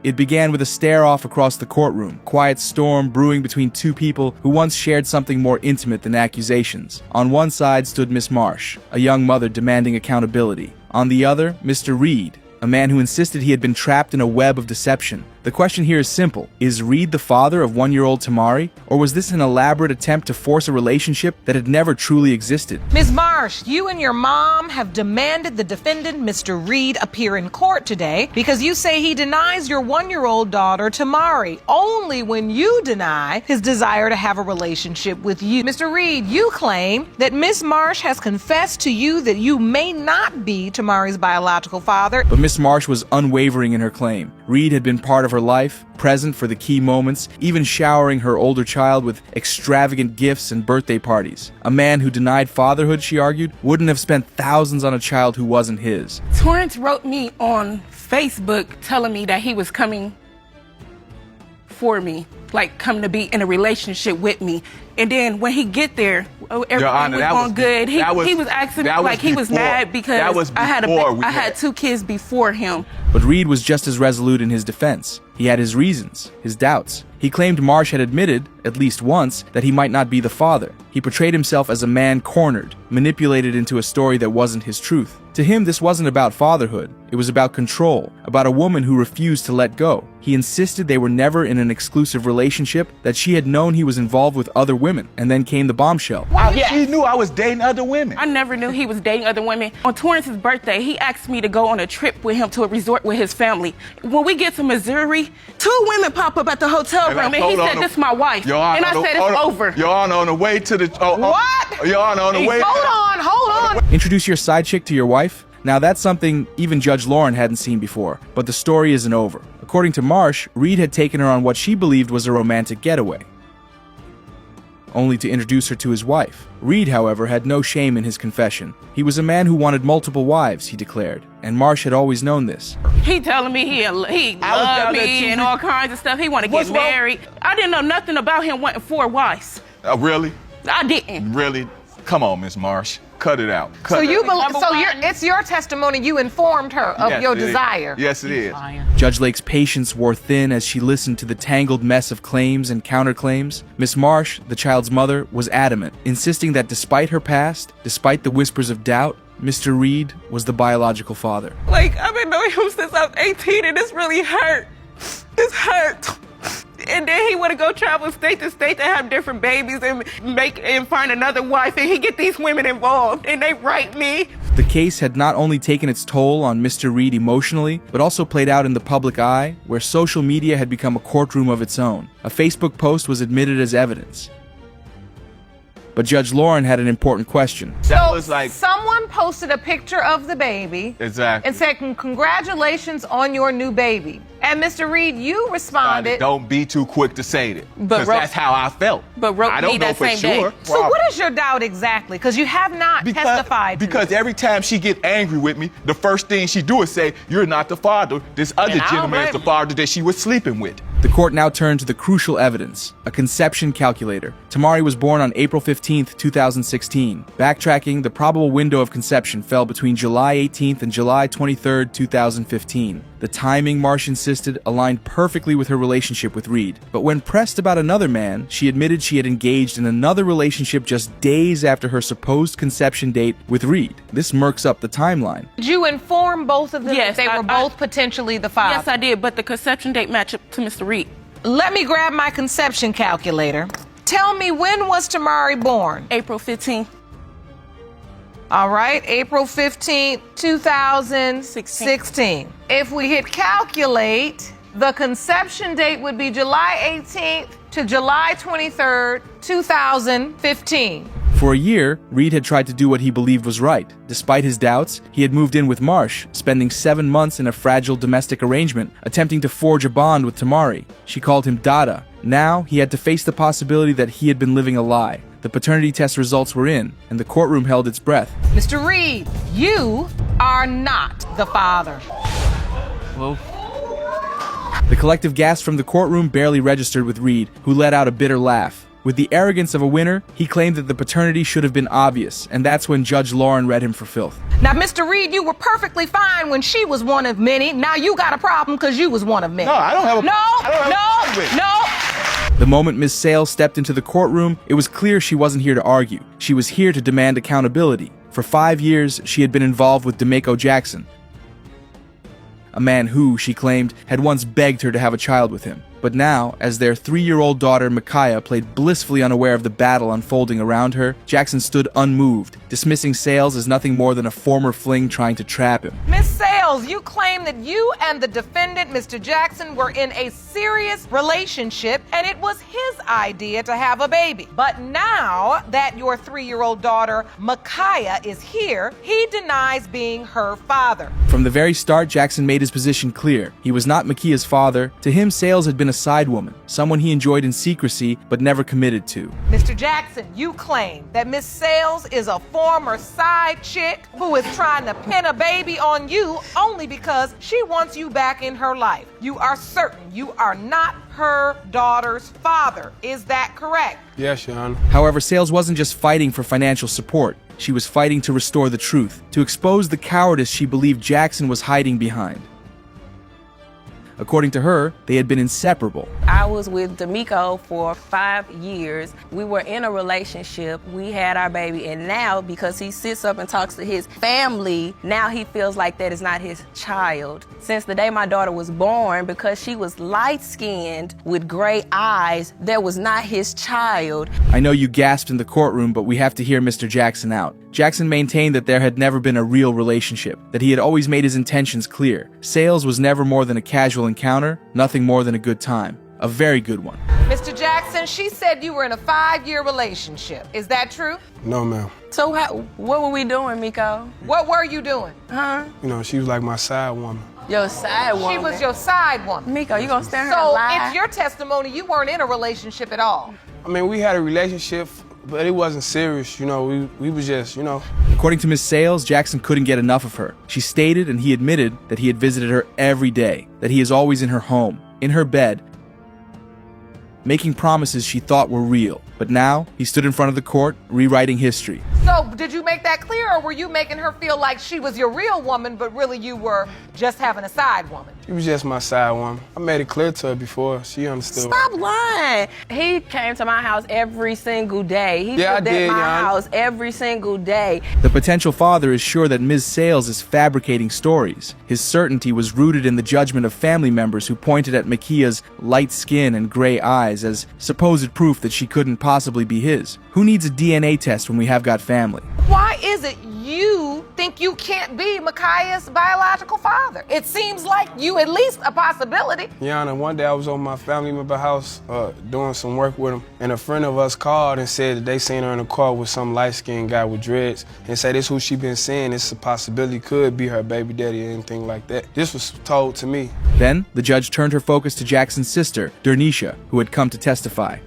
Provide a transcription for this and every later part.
It began with a stare-off across the courtroom, quiet storm brewing between two people who once shared something more intimate than accusations. On one side stood Miss Marsh, a young mother demanding accountability. On the other, Mr. Reed, a man who insisted he had been trapped in a web of deception. The question here is simple. Is Reed the father of one-year-old Tamari, or was this an elaborate attempt to force a relationship that had never truly existed? Ms. Marsh, you and your mom have demanded the defendant, Mr. Reed, appear in court today because you say he denies your one-year-old daughter, Tamari, only when you deny his desire to have a relationship with you. Mr. Reed, you claim that Ms. Marsh has confessed to you that you may not be Tamari's biological father. But Miss Marsh was unwavering in her claim. Reed had been part of her life, present for the key moments, even showering her older child with extravagant gifts and birthday parties. A man who denied fatherhood, she argued, wouldn't have spent thousands on a child who wasn't his. Torrance wrote me on Facebook telling me that he was coming for me, like coming to be in a relationship with me. And then when he get there, everything was going good. He was asking me like he was mad because I had two kids before him. But Reed was just as resolute in his defense. He had his reasons, his doubts. He claimed Marsh had admitted, at least once, that he might not be the father. He portrayed himself as a man cornered, manipulated into a story that wasn't his truth. To him, this wasn't about fatherhood. It was about control, about a woman who refused to let go. He insisted they were never in an exclusive relationship, that she had known he was involved with other women, and then came the bombshell. She knew I was dating other women. I never knew he was dating other women. On Torrance's birthday, he asked me to go on a trip with him to a resort with his family. When we get to Missouri, two women pop up at the hotel room, and he said, "This is my wife." And I said, "It's over." Your Honor, on the way to the... What? Your Honor, on the way... Hold on. Introduce your side chick to your wife? Now that's something even Judge Lauren hadn't seen before, but the story isn't over. According to Marsh, Reed had taken her on what she believed was a romantic getaway, only to introduce her to his wife. Reed, however, had no shame in his confession. He was a man who wanted multiple wives, he declared, and Marsh had always known this. He telling me he loved me and all kinds of stuff. He wanted to get married. I didn't know nothing about him wanting 4 wives. Really? I didn't. Really? Come on, Miss Marsh. Cut it out. It's your testimony. You informed her of your desire. Yes, it is. Judge Lake's patience wore thin as she listened to the tangled mess of claims and counterclaims. Miss Marsh, the child's mother, was adamant, insisting that despite her past, despite the whispers of doubt, Mr. Reed was the biological father. Like, I've been knowing him since I was 18, and this really hurt. This hurt. And then he want to go travel state to state to have different babies and find another wife, and he get these women involved, and they write me. The case had not only taken its toll on Mr. Reed emotionally, but also played out in the public eye, where social media had become a courtroom of its own. A Facebook post was admitted as evidence. But Judge Lauren had an important question. Someone posted a picture of the baby and said, "Congratulations on your new baby." And Mr. Reed, you responded, "Don't be too quick to say that, because that's how I felt." But wrote I don't me know that for same sure. day. So what is your doubt exactly? Because you have not testified to Because this. every time she get angry with me, the first thing she do is say, "You're not the father. This other gentleman is the father that she was sleeping with." The court now turned to the crucial evidence, a conception calculator. Tamari was born on April 15th, 2016. Backtracking, the probable window of conception fell between July 18th and July 23rd, 2015. The timing, Marsh insisted, aligned perfectly with her relationship with Reed. But when pressed about another man, she admitted she had engaged in another relationship just days after her supposed conception date with Reed. This murks up the timeline. Did you inform both of them that they were both potentially the father? Yes, I did, but the conception date matched up to Mr. Reed. Let me grab my conception calculator. Tell me, when was Tamari born? April 15th. All right, April 15th, 2016. If we hit calculate, the conception date would be July 18th to July 23rd, 2015. For a year, Reed had tried to do what he believed was right. Despite his doubts, he had moved in with Marsh, spending 7 months in a fragile domestic arrangement, attempting to forge a bond with Tamari. She called him Dada. Now, he had to face the possibility that he had been living a lie. The paternity test results were in, and the courtroom held its breath. Mr. Reed, you are not the father. Well, the collective gasp from the courtroom barely registered with Reed, who let out a bitter laugh. With the arrogance of a winner, he claimed that the paternity should have been obvious, and that's when Judge Lauren read him for filth. Now, Mr. Reed, you were perfectly fine when she was one of many. Now you got a problem because you was one of many. No, I don't have a No. The moment Ms. Sales stepped into the courtroom, it was clear she wasn't here to argue. She was here to demand accountability. For 5 years, she had been involved with D'Amico Jackson, a man who, she claimed, had once begged her to have a child with him. But now, as their 3-year-old daughter, Micaiah, played blissfully unaware of the battle unfolding around her, Jackson stood unmoved, dismissing Sales as nothing more than a former fling trying to trap him. Miss Sales, you claim that you and the defendant, Mr. Jackson, were in a serious relationship and it was his idea to have a baby. But now that your 3-year-old daughter, Micaiah, is here, he denies being her father. From the very start, Jackson made his position clear. He was not Micaiah's father. To him, Sales had been a side woman, someone he enjoyed in secrecy but never committed to. Mr. Jackson, you claim that Miss Sales is a former side chick who is trying to pin a baby on you only because she wants you back in her life. You are certain you are not her daughter's father. Is that correct? Yes, Your Honor. However, Sales wasn't just fighting for financial support. She was fighting to restore the truth, to expose the cowardice she believed Jackson was hiding behind. According to her, they had been inseparable. I was with D'Amico for 5 years. We were in a relationship. We had our baby, and now, because he sits up and talks to his family, now he feels like that is not his child. Since the day my daughter was born, because she was light-skinned with gray eyes, that was not his child. I know you gasped in the courtroom, but we have to hear Mr. Jackson out. Jackson maintained that there had never been a real relationship, that he had always made his intentions clear. Sales was never more than a casual encounter, nothing more than a good time. A very good one. Mr. Jackson, she said you were in a 5-year relationship. Is that true? No, ma'am. So what were we doing, Miko? What were you doing? Huh? You know, she was like my side woman. Your side woman. She was your side woman. Miko, you gonna stand here and So lie? it's your testimony you weren't in a relationship at all. I mean, we had a relationship, but it wasn't serious. You know, we was just, you know. According to Ms. Sales, Jackson couldn't get enough of her. She stated, and he admitted, that he had visited her every day, that he is always in her home, in her bed, making promises she thought were real. But now, he stood in front of the court, rewriting history. So did you make that clear, or were you making her feel like she was your real woman, but really you were just having a side woman? She was just my side woman. I made it clear to her before. She understood. Stop lying. He came to my house every single day. He Yeah, I lived at did, my Your Honor. house every single day. The potential father is sure that Ms. Sales is fabricating stories. His certainty was rooted in the judgment of family members who pointed at Micaiah's light skin and gray eyes as supposed proof that she couldn't possibly be his. Who needs a DNA test when we have got family? Why is it you think you can't be Micaiah's biological father? It seems like you at least a possibility. Yana, one day I was over my family member house doing some work with him, and a friend of us called and said that they seen her in a car with some light-skinned guy with dreads, and said this who she been seeing, this a possibility could be her baby daddy or anything like that. This was told to me. Then, the judge turned her focus to Jackson's sister, Dernisha, who had come to testify.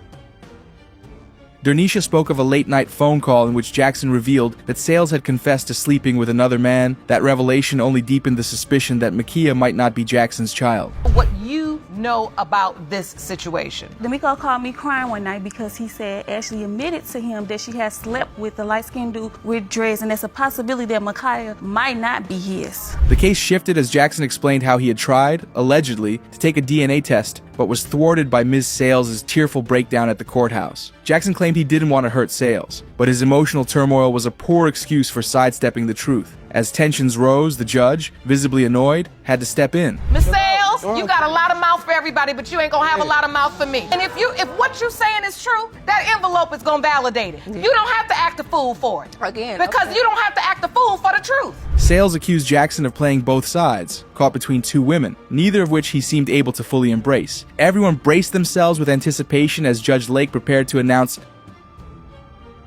Dernisha spoke of a late-night phone call in which Jackson revealed that Sales had confessed to sleeping with another man. That revelation only deepened the suspicion that Micaiah might not be Jackson's child. What you know about this situation? D'Amico called me crying one night because he said Ashley admitted to him that she had slept with the light-skinned dude with dreads, and there's a possibility that Micaiah might not be his. The case shifted as Jackson explained how he had tried, allegedly, to take a DNA test, but was thwarted by Ms. Sales' tearful breakdown at the courthouse. Jackson claimed he didn't want to hurt Sales, but his emotional turmoil was a poor excuse for sidestepping the truth. As tensions rose, the judge, visibly annoyed, had to step in. Miss Sales, you got a lot of mouth for everybody, but you ain't gonna have a lot of mouth for me. And if what you're saying is true, that envelope is gonna validate it. You don't have to act a fool for it. Again, Because okay. you don't have to act a fool for the truth. Sales accused Jackson of playing both sides, caught between two women, neither of which he seemed able to fully embrace. Everyone braced themselves with anticipation as Judge Lake prepared to announce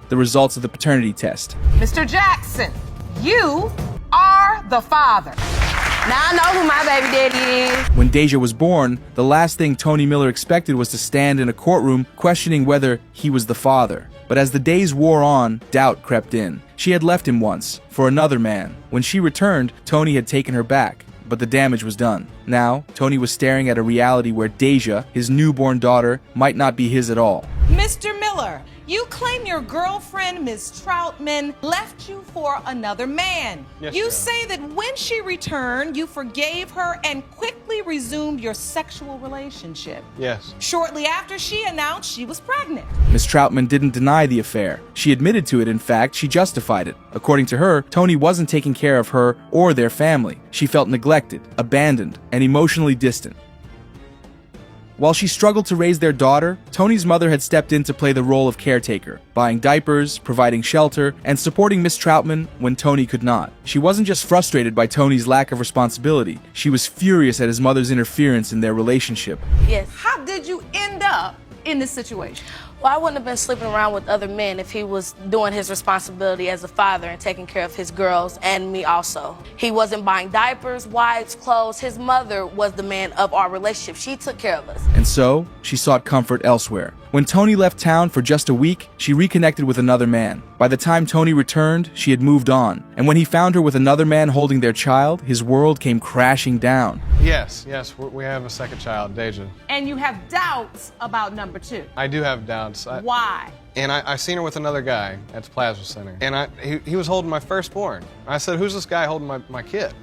the results of the paternity test. Mr. Jackson, you are the father. Now I know who my baby daddy is. When Deja was born, the last thing Tony Miller expected was to stand in a courtroom questioning whether he was the father. But as the days wore on, doubt crept in. She had left him once, for another man. When she returned, Tony had taken her back, but the damage was done. Now, Tony was staring at a reality where Deja, his newborn daughter, might not be his at all. Mr. Miller. Miller, you claim your girlfriend, Ms. Troutman, left you for another man. Yes, you ma'am. say that when she returned, you forgave her and quickly resumed your sexual relationship. Yes. Shortly after, she announced she was pregnant. Ms. Troutman didn't deny the affair. She admitted to it, in fact, she justified it. According to her, Tony wasn't taking care of her or their family. She felt neglected, abandoned, and emotionally distant. While she struggled to raise their daughter, Tony's mother had stepped in to play the role of caretaker, buying diapers, providing shelter, and supporting Miss Troutman when Tony could not. She wasn't just frustrated by Tony's lack of responsibility, she was furious at his mother's interference in their relationship. Yes. How did you end up in this situation? Well, I wouldn't have been sleeping around with other men if he was doing his responsibility as a father and taking care of his girls and me also. He wasn't buying diapers, wipes, clothes. His mother was the man of our relationship. She took care of us. And so, she sought comfort elsewhere. When Tony left town for just a week, she reconnected with another man. By the time Tony returned, she had moved on. And when he found her with another man holding their child, his world came crashing down. Yes, we have a second child, Deja. And you have doubts about number two. I do have doubts. Why? And I seen her with another guy at the plasma center. And he was holding my firstborn. I said, who's this guy holding my kid?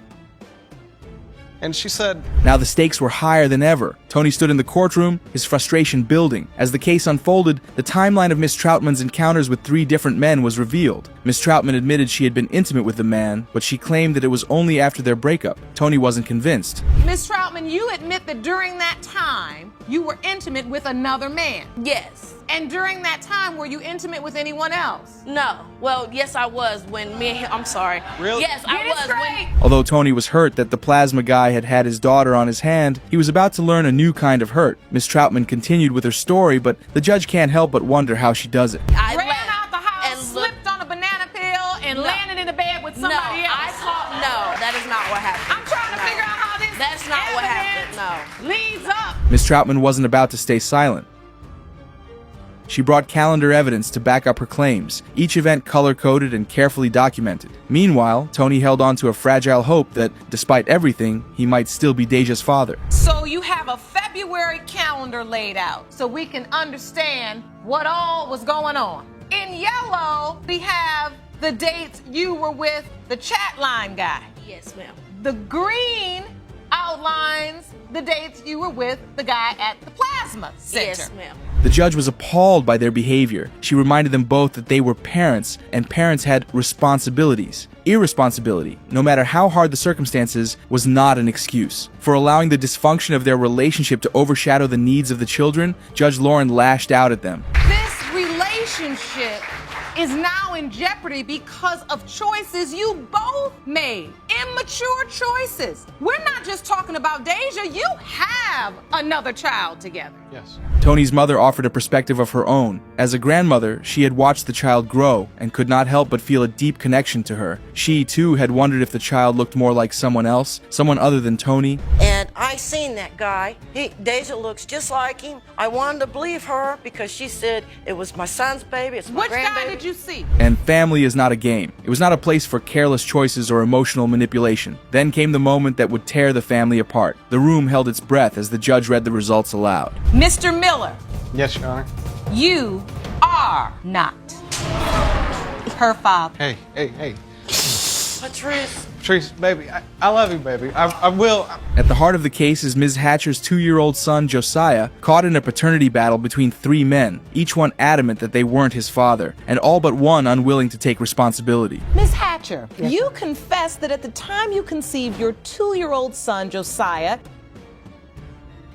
And she said... Now the stakes were higher than ever. Tony stood in the courtroom, his frustration building. As the case unfolded, the timeline of Miss Troutman's encounters with 3 different men was revealed. Miss Troutman admitted she had been intimate with the man, but she claimed that it was only after their breakup. Tony wasn't convinced. Miss Troutman, you admit that during that time, you were intimate with another man. Yes. And during that time, were you intimate with anyone else? No. Well, yes, I was when me and him... I'm sorry. Really? Yes, I was. When, Although Tony was hurt that the plasma guy had had his daughter on his hand, he was about to learn a new kind of hurt. Miss Troutman continued with her story, but the judge can't help but wonder how she does it. I Ran left out the house, and slipped on a banana peel, and No. landed in the bed with somebody else. No, that is not what happened. I'm trying to figure out how this That's not what evidence happened, leads up. Miss Troutman wasn't about to stay silent. She brought calendar evidence to back up her claims, each event color-coded and carefully documented. Meanwhile, Tony held on to a fragile hope that, despite everything, he might still be Deja's father. So you have a February calendar laid out so we can understand what all was going on. In yellow, we have the dates you were with the chat line guy. Yes, ma'am. The green outlines the dates you were with the guy at the plasma center. Yes, ma'am. The judge was appalled by their behavior. She reminded them both that they were parents, and parents had responsibilities. Irresponsibility, no matter how hard the circumstances, was not an excuse. For allowing the dysfunction of their relationship to overshadow the needs of the children, Judge Lauren lashed out at them. This relationship is now in jeopardy because of choices you both made. Immature choices. We're not just talking about Deja. You have another child together. Yes. Tony's mother offered a perspective of her own. As a grandmother, she had watched the child grow and could not help but feel a deep connection to her. She, too, had wondered if the child looked more like someone else, someone other than Tony. And I seen that guy. Deja looks just like him. I wanted to believe her because she said it was my son's baby, it's my Which guy grandbaby. did you see? And family is not a game. It was not a place for careless choices or emotional manipulation. Then came the moment that would tear the family apart. The room held its breath as the judge read the results aloud. Mr. Miller, Yes, Your Honor. you are not her father. Hey. Patrice. Patrice, baby, I love you, baby. I will. At the heart of the case is Ms. Hatcher's 2-year-old son, Josiah, caught in a paternity battle between 3 men, each one adamant that they weren't his father, and all but one unwilling to take responsibility. Ms. Hatcher, you confessed that at the time you conceived your 2-year-old son, Josiah,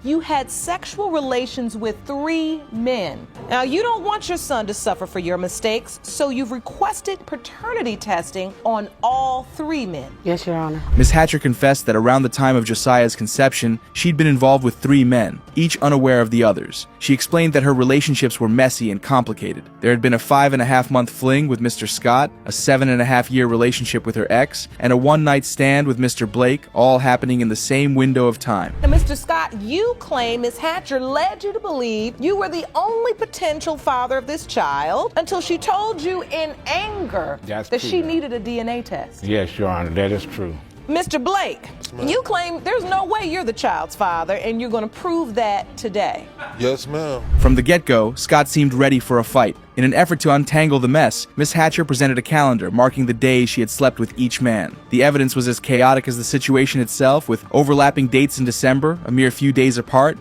you had sexual relations with 3 men. Now, you don't want your son to suffer for your mistakes, so you've requested paternity testing on all 3 men. Yes, Your Honor. Ms. Hatcher confessed that around the time of Josiah's conception, she'd been involved with 3 men, each unaware of the others. She explained that her relationships were messy and complicated. There had been a 5.5-month fling with Mr. Scott, a 7.5-year relationship with her ex, and a one-night stand with Mr. Blake, all happening in the same window of time. And Mr. Scott, you claim Ms. Hatcher led you to believe you were the only potential father of this child until she told you in anger That's that true, she ma'am. needed a DNA test. Yes, Your Honor, that is true. Mr. Blake, you claim there's no way you're the child's father, and you're going to prove that today. Yes, ma'am. From the get-go, Scott seemed ready for a fight. In an effort to untangle the mess, Miss Hatcher presented a calendar marking the days she had slept with each man. The evidence was as chaotic as the situation itself, with overlapping dates in December, a mere few days apart,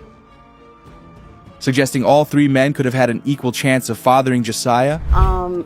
suggesting all three men could have had an equal chance of fathering Josiah.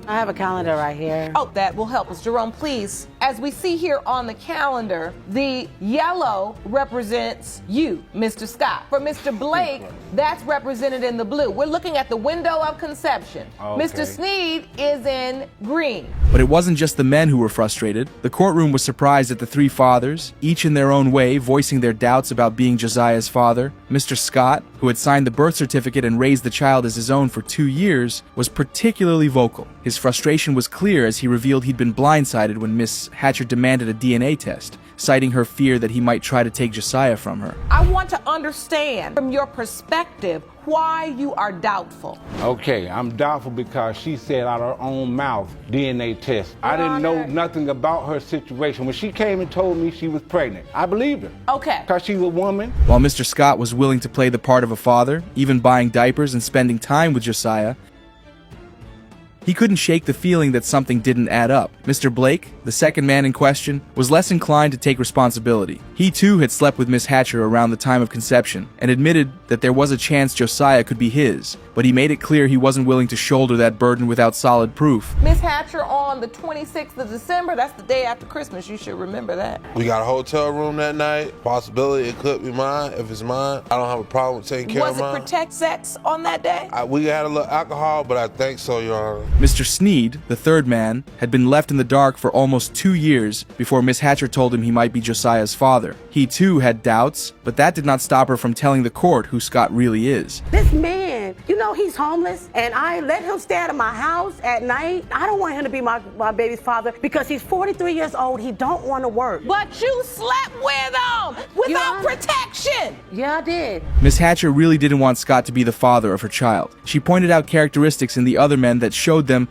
I have a calendar right here. Oh, that will help us. Jerome, please. As we see here on the calendar, the yellow represents you, Mr. Scott. For Mr. Blake, that's represented in the blue. We're looking at the window of conception. Okay. Mr. Sneed is in green. But it wasn't just the men who were frustrated. The courtroom was surprised at the three fathers, each in their own way voicing their doubts about being Josiah's father. Mr. Scott, who had signed the birth certificate and raised the child as his own for 2 years, was particularly vocal. His frustration was clear as he revealed he'd been blindsided when Miss Hatcher demanded a DNA test, citing her fear that he might try to take Josiah from her. I want to understand from your perspective why you are doubtful. Okay, I'm doubtful because she said out of her own mouth, DNA test. I didn't know nothing about her situation. When she came and told me she was pregnant, I believed her. Okay. Because she's a woman. While Mr. Scott was willing to play the part of a father, even buying diapers and spending time with Josiah, he couldn't shake the feeling that something didn't add up. Mr. Blake, the second man in question, was less inclined to take responsibility. He too had slept with Miss Hatcher around the time of conception and admitted that there was a chance Josiah could be his, but he made it clear he wasn't willing to shoulder that burden without solid proof. Miss Hatcher on the 26th of December, that's the day after Christmas, you should remember that. We got a hotel room that night. Possibility it could be mine. If it's mine, I don't have a problem with taking care of mine. Was it protect sex on that day? We had a little alcohol, but I think so, Your Honor. Mr. Sneed, the third man, had been left in the dark for almost 2 years before Miss Hatcher told him he might be Josiah's father. He too had doubts, but that did not stop her from telling the court who Scott really is. This man, you know, he's homeless, and I let him stay out of my house at night. I don't want him to be my baby's father because he's 43 years old. He don't want to work. But you slept with him without protection. Yeah, I did. Miss Hatcher really didn't want Scott to be the father of her child. She pointed out characteristics in the other men that showed them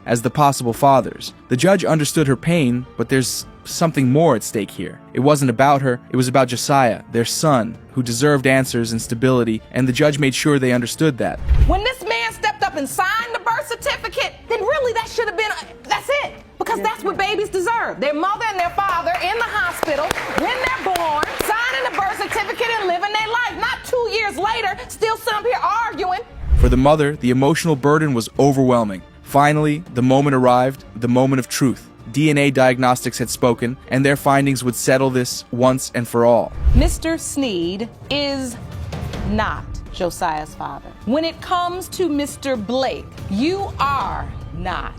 as the possible fathers. The judge understood her pain, but there's something more at stake here. It wasn't about her, it was about Josiah, their son, who deserved answers and stability, and the judge made sure they understood that. When this man stepped up and signed the birth certificate, then really that should have been, that's it. Because that's what babies deserve. Their mother and their father in the hospital, when they're born, signing the birth certificate and living their life. Not 2 years later, still sitting up here arguing. For the mother, the emotional burden was overwhelming. Finally, the moment arrived, the moment of truth. DNA diagnostics had spoken, and their findings would settle this once and for all. Mr. Sneed is not Josiah's father. When it comes to Mr. Blake, you are not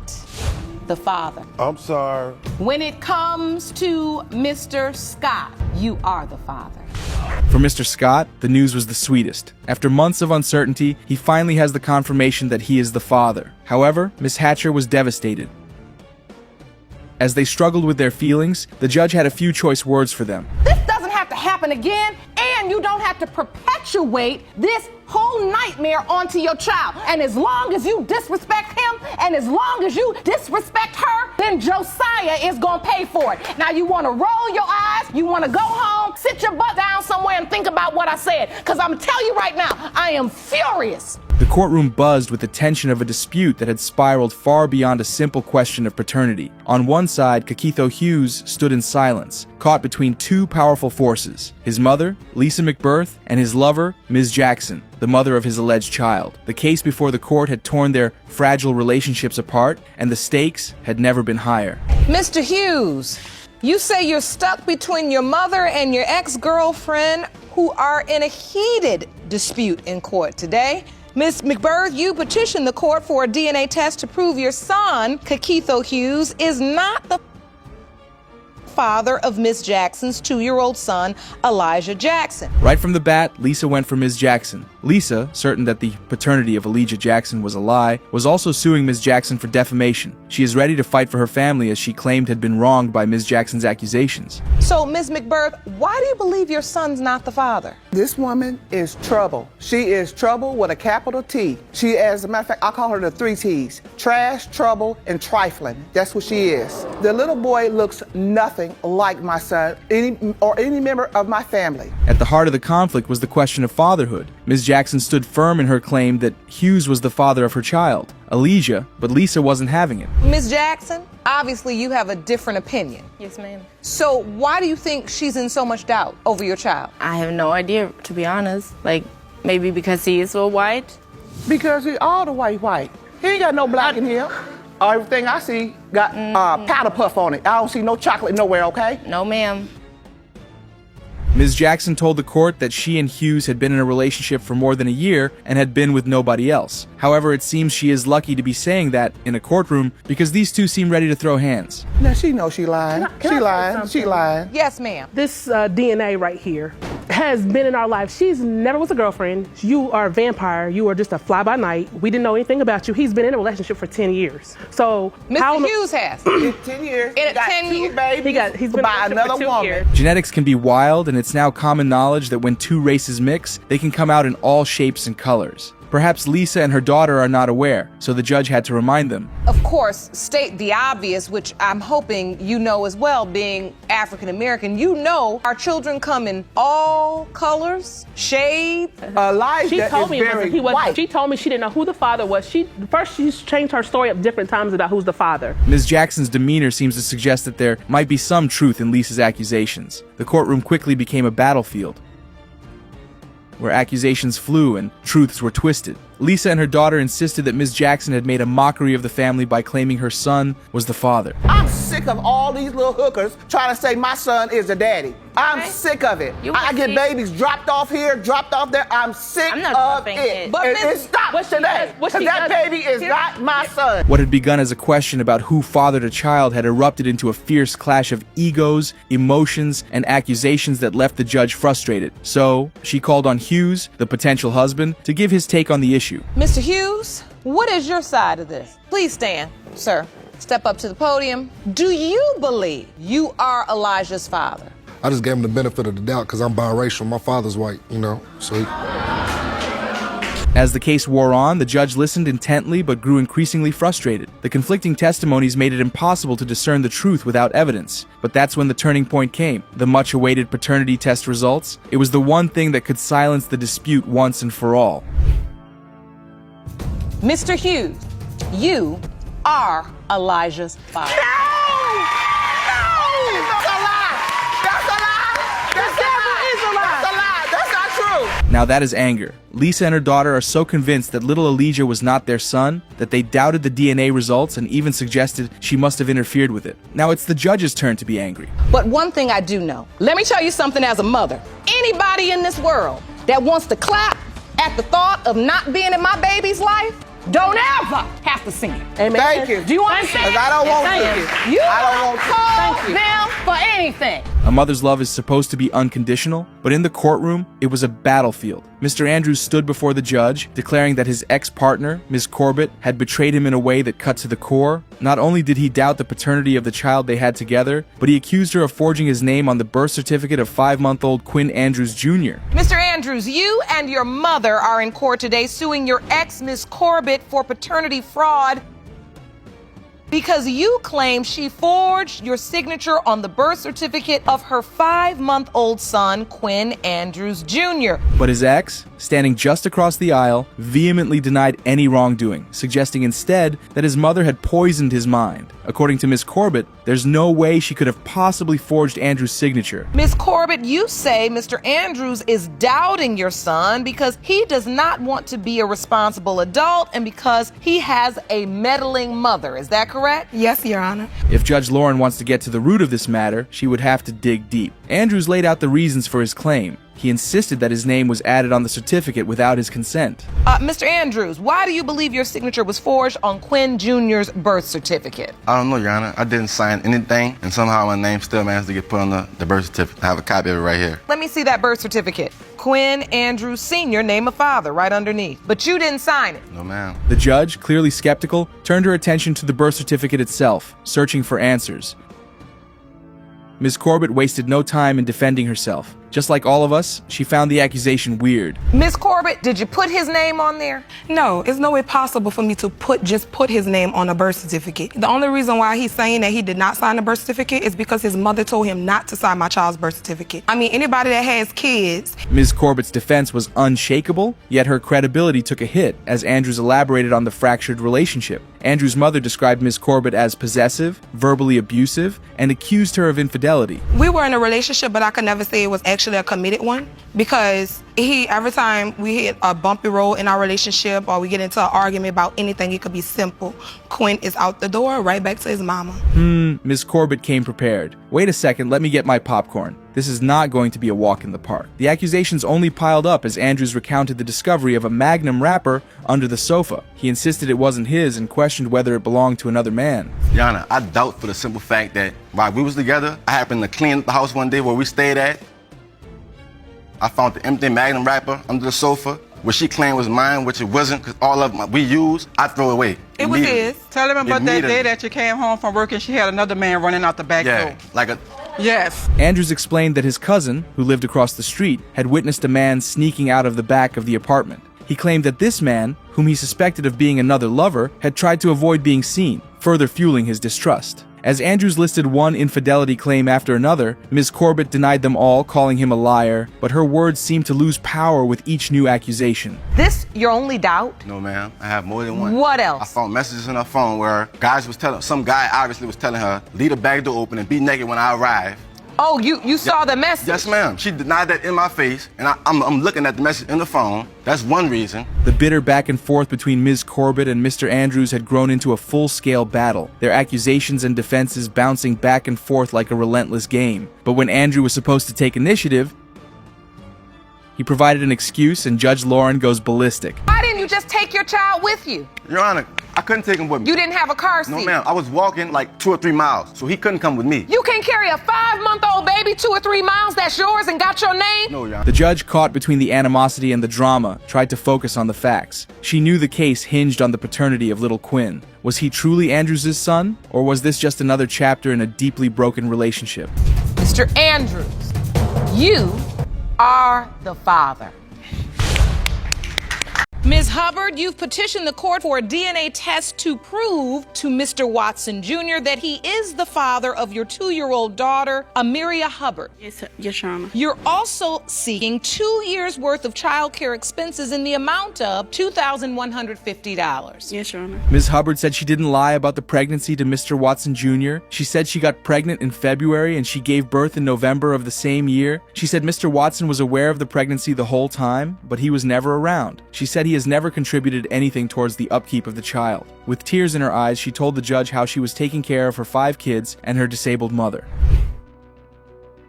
the father. I'm sorry. When it comes to Mr. Scott, you are the father. For Mr. Scott, the news was the sweetest. After months of uncertainty, he finally has the confirmation that he is the father. However, Miss Hatcher was devastated. As they struggled with their feelings, the judge had a few choice words for them. This doesn't have to happen again, and you don't have to perpetuate this whole nightmare onto your child. And as long as you disrespect him, and as long as you disrespect her, then Josiah is gonna pay for it. Now you wanna roll your eyes, you wanna go home, sit your butt down somewhere and think about what I said. Cause I'm telling you right now, I am furious. The courtroom buzzed with the tension of a dispute that had spiraled far beyond a simple question of paternity. On one side, Kakitho Hughes stood in silence, caught between two powerful forces: his mother, Lisa McBirth, and his lover, Ms. Jackson, the mother of his alleged child. The case before the court had torn their fragile relationships apart, and the stakes had never been higher. Mr. Hughes, you say you're stuck between your mother and your ex-girlfriend who are in a heated dispute in court today. Ms. McBirth, you petitioned the court for a DNA test to prove your son, Kakitho Hughes, is not the father of Ms. Jackson's 2-year-old son, Elijah Jackson. Right from the bat, Lisa went for Ms. Jackson. Lisa, certain that the paternity of Elijah Jackson was a lie, was also suing Ms. Jackson for defamation. She is ready to fight for her family as she claimed had been wronged by Ms. Jackson's accusations. So, Ms. McBirth, why do you believe your son's not the father? This woman is trouble. She is trouble with a capital T. She, as a matter of fact, I call her the 3 T's. Trash, trouble, and trifling. That's what she is. The little boy looks nothing like my son or any member of my family. At the heart of the conflict was the question of fatherhood. Ms. Jackson stood firm in her claim that Hughes was the father of her child, Elijah, but Lisa wasn't having it. Ms. Jackson, obviously you have a different opinion. Yes, ma'am. So why do you think she's in so much doubt over your child? I have no idea, to be honest. Like, maybe because he is so white? Because he all the white. He ain't got no black in here. Everything I see got powder puff on it. I don't see no chocolate nowhere, okay? No, ma'am. Ms. Jackson told the court that she and Hughes had been in a relationship for more than a year and had been with nobody else. However, it seems she is lucky to be saying that in a courtroom because these two seem ready to throw hands. Now she knows she lying. She lying. Yes, ma'am. This DNA right here has been in our life. She's never was a girlfriend. You are a vampire. You are just a fly-by-night. We didn't know anything about you. He's been in a relationship for 10 years. So Mr. Hughes has. In 10 years. In 10 years. He's been by another woman. Genetics can be wild, and it's now common knowledge that when two races mix, they can come out in all shapes and colors. Perhaps Lisa and her daughter are not aware, so the judge had to remind them. Of course, state the obvious, which I'm hoping you know as well, being African American. You know our children come in all colors, shades. Elijah she told me he was white. She told me she didn't know who the father was. She's changed her story up different times about who's the father. Ms. Jackson's demeanor seems to suggest that there might be some truth in Lisa's accusations. The courtroom quickly became a battlefield where accusations flew and truths were twisted. Lisa and her daughter insisted that Ms. Jackson had made a mockery of the family by claiming her son was the father. I'm sick of all these little hookers trying to say my son is the daddy. I'm sick of it. I get babies dropped off here, dropped off there. I'm sick of it. But it stops today. Because that baby is not my son. What had begun as a question about who fathered a child had erupted into a fierce clash of egos, emotions, and accusations that left the judge frustrated. So, she called on Hughes, the potential husband, to give his take on the issue. Mr. Hughes, what is your side of this? Please stand, sir. Step up to the podium. Do you believe you are Elijah's father? I just gave him the benefit of the doubt because I'm biracial. My father's white, so As the case wore on, the judge listened intently but grew increasingly frustrated. The conflicting testimonies made it impossible to discern the truth without evidence. But that's when the turning point came. The much-awaited paternity test results. It was the one thing that could silence the dispute once and for all. Mr. Hughes, you are Elijah's father. No! That's a lie! That's a lie! That's a lie! That's not true! Now that is anger. Lisa and her daughter are so convinced that little Elijah was not their son that they doubted the DNA results and even suggested she must have interfered with it. Now it's the judge's turn to be angry. But one thing I do know, let me tell you something as a mother. Anybody in this world that wants to clap at the thought of not being in my baby's life, don't ever have to sing it. Amen. Thank you. Do you understand? I don't want to. You I don't want to. call them for anything. A mother's love is supposed to be unconditional, but in the courtroom, it was a battlefield. Mr. Andrews stood before the judge, declaring that his ex-partner, Ms. Corbett, had betrayed him in a way that cut to the core. Not only did he doubt the paternity of the child they had together, but he accused her of forging his name on the birth certificate of 5-month-old Quinn Andrews Jr. Mr. Andrews, you and your mother are in court today suing your ex, Ms. Corbett, for paternity fraud because you claim she forged your signature on the birth certificate of her 5-month-old son, Quinn Andrews Jr. But his ex, standing just across the aisle, vehemently denied any wrongdoing, suggesting instead that his mother had poisoned his mind. According to Ms. Corbett, there's no way she could have possibly forged Andrews' signature. Ms. Corbett, you say Mr. Andrews is doubting your son because he does not want to be a responsible adult and because he has a meddling mother. Is that correct? Yes, Your Honor. If Judge Lauren wants to get to the root of this matter, she would have to dig deep. Andrews laid out the reasons for his claim. He insisted that his name was added on the certificate without his consent. Mr. Andrews, why do you believe your signature was forged on Quinn Jr.'s birth certificate? I don't know, Your Honor. I didn't sign anything, and somehow my name still managed to get put on the birth certificate. I have a copy of it right here. Let me see that birth certificate. Quinn Andrews Sr., name of father right underneath. But you didn't sign it. No, ma'am. The judge, clearly skeptical, turned her attention to the birth certificate itself, searching for answers. Ms. Corbett wasted no time in defending herself. Just like all of us, she found the accusation weird. Ms. Corbett, did you put his name on there? No, it's no way possible for me to just put his name on a birth certificate. The only reason why he's saying that he did not sign the birth certificate is because his mother told him not to sign my child's birth certificate. I mean, anybody that has kids. Ms. Corbett's defense was unshakable, yet her credibility took a hit as Andrews elaborated on the fractured relationship. Andrews' mother described Ms. Corbett as possessive, verbally abusive, and accused her of infidelity. We were in a relationship, but I could never say it was actually a committed one because every time we hit a bumpy road in our relationship or we get into an argument about anything, it could be simple. Quinn is out the door, right back to his mama. Ms. Corbett came prepared. Wait a second, let me get my popcorn. This is not going to be a walk in the park. The accusations only piled up as Andrews recounted the discovery of a Magnum wrapper under the sofa. He insisted it wasn't his and questioned whether it belonged to another man. Yana, I doubt for the simple fact that while we was together, I happened to clean up the house one day where we stayed at. I found the empty Magnum wrapper under the sofa, which she claimed was mine, which it wasn't, because all of them we used, I throw away. It was his. Tell him about that day that you came home from work and she had another man running out the back door. Yes. Andrews explained that his cousin, who lived across the street, had witnessed a man sneaking out of the back of the apartment. He claimed that this man, whom he suspected of being another lover, had tried to avoid being seen, further fueling his distrust. As Andrews listed one infidelity claim after another, Ms. Corbett denied them all, calling him a liar, but her words seemed to lose power with each new accusation. This your only doubt? No, ma'am. I have more than one. What else? I found messages in her phone where some guy obviously was telling her, leave the back door open and be naked when I arrive. Oh, you saw the message? Yes, ma'am. She denied that in my face, and I'm looking at the message in the phone. That's one reason. The bitter back and forth between Ms. Corbett and Mr. Andrews had grown into a full-scale battle, their accusations and defenses bouncing back and forth like a relentless game. But when Andrew was supposed to take initiative, he provided an excuse and Judge Lauren goes ballistic. Why didn't you just take your child with you? Your Honor, I couldn't take him with me. You didn't have a car seat? No, ma'am. I was walking like 2 or 3 miles, so he couldn't come with me. You can carry a 5-month-old baby 2 or 3 miles that's yours and got your name? No, Your Honor. The judge, caught between the animosity and the drama, tried to focus on the facts. She knew the case hinged on the paternity of little Quinn. Was he truly Andrews' son, or was this just another chapter in a deeply broken relationship? Mr. Andrews, you are the father. Ms. Hubbard, you've petitioned the court for a DNA test to prove to Mr. Watson Jr. that he is the father of your 2-year-old daughter, Amiria Hubbard. Yes, Your Honor. You're also seeking 2 years' worth of child care expenses in the amount of $2,150. Yes, Your Honor. Ms. Hubbard said she didn't lie about the pregnancy to Mr. Watson Jr. She said she got pregnant in February and she gave birth in November of the same year. She said Mr. Watson was aware of the pregnancy the whole time, but he was never around. She said he has never contributed anything towards the upkeep of the child. With tears in her eyes, she told the judge how she was taking care of her 5 kids and her disabled mother.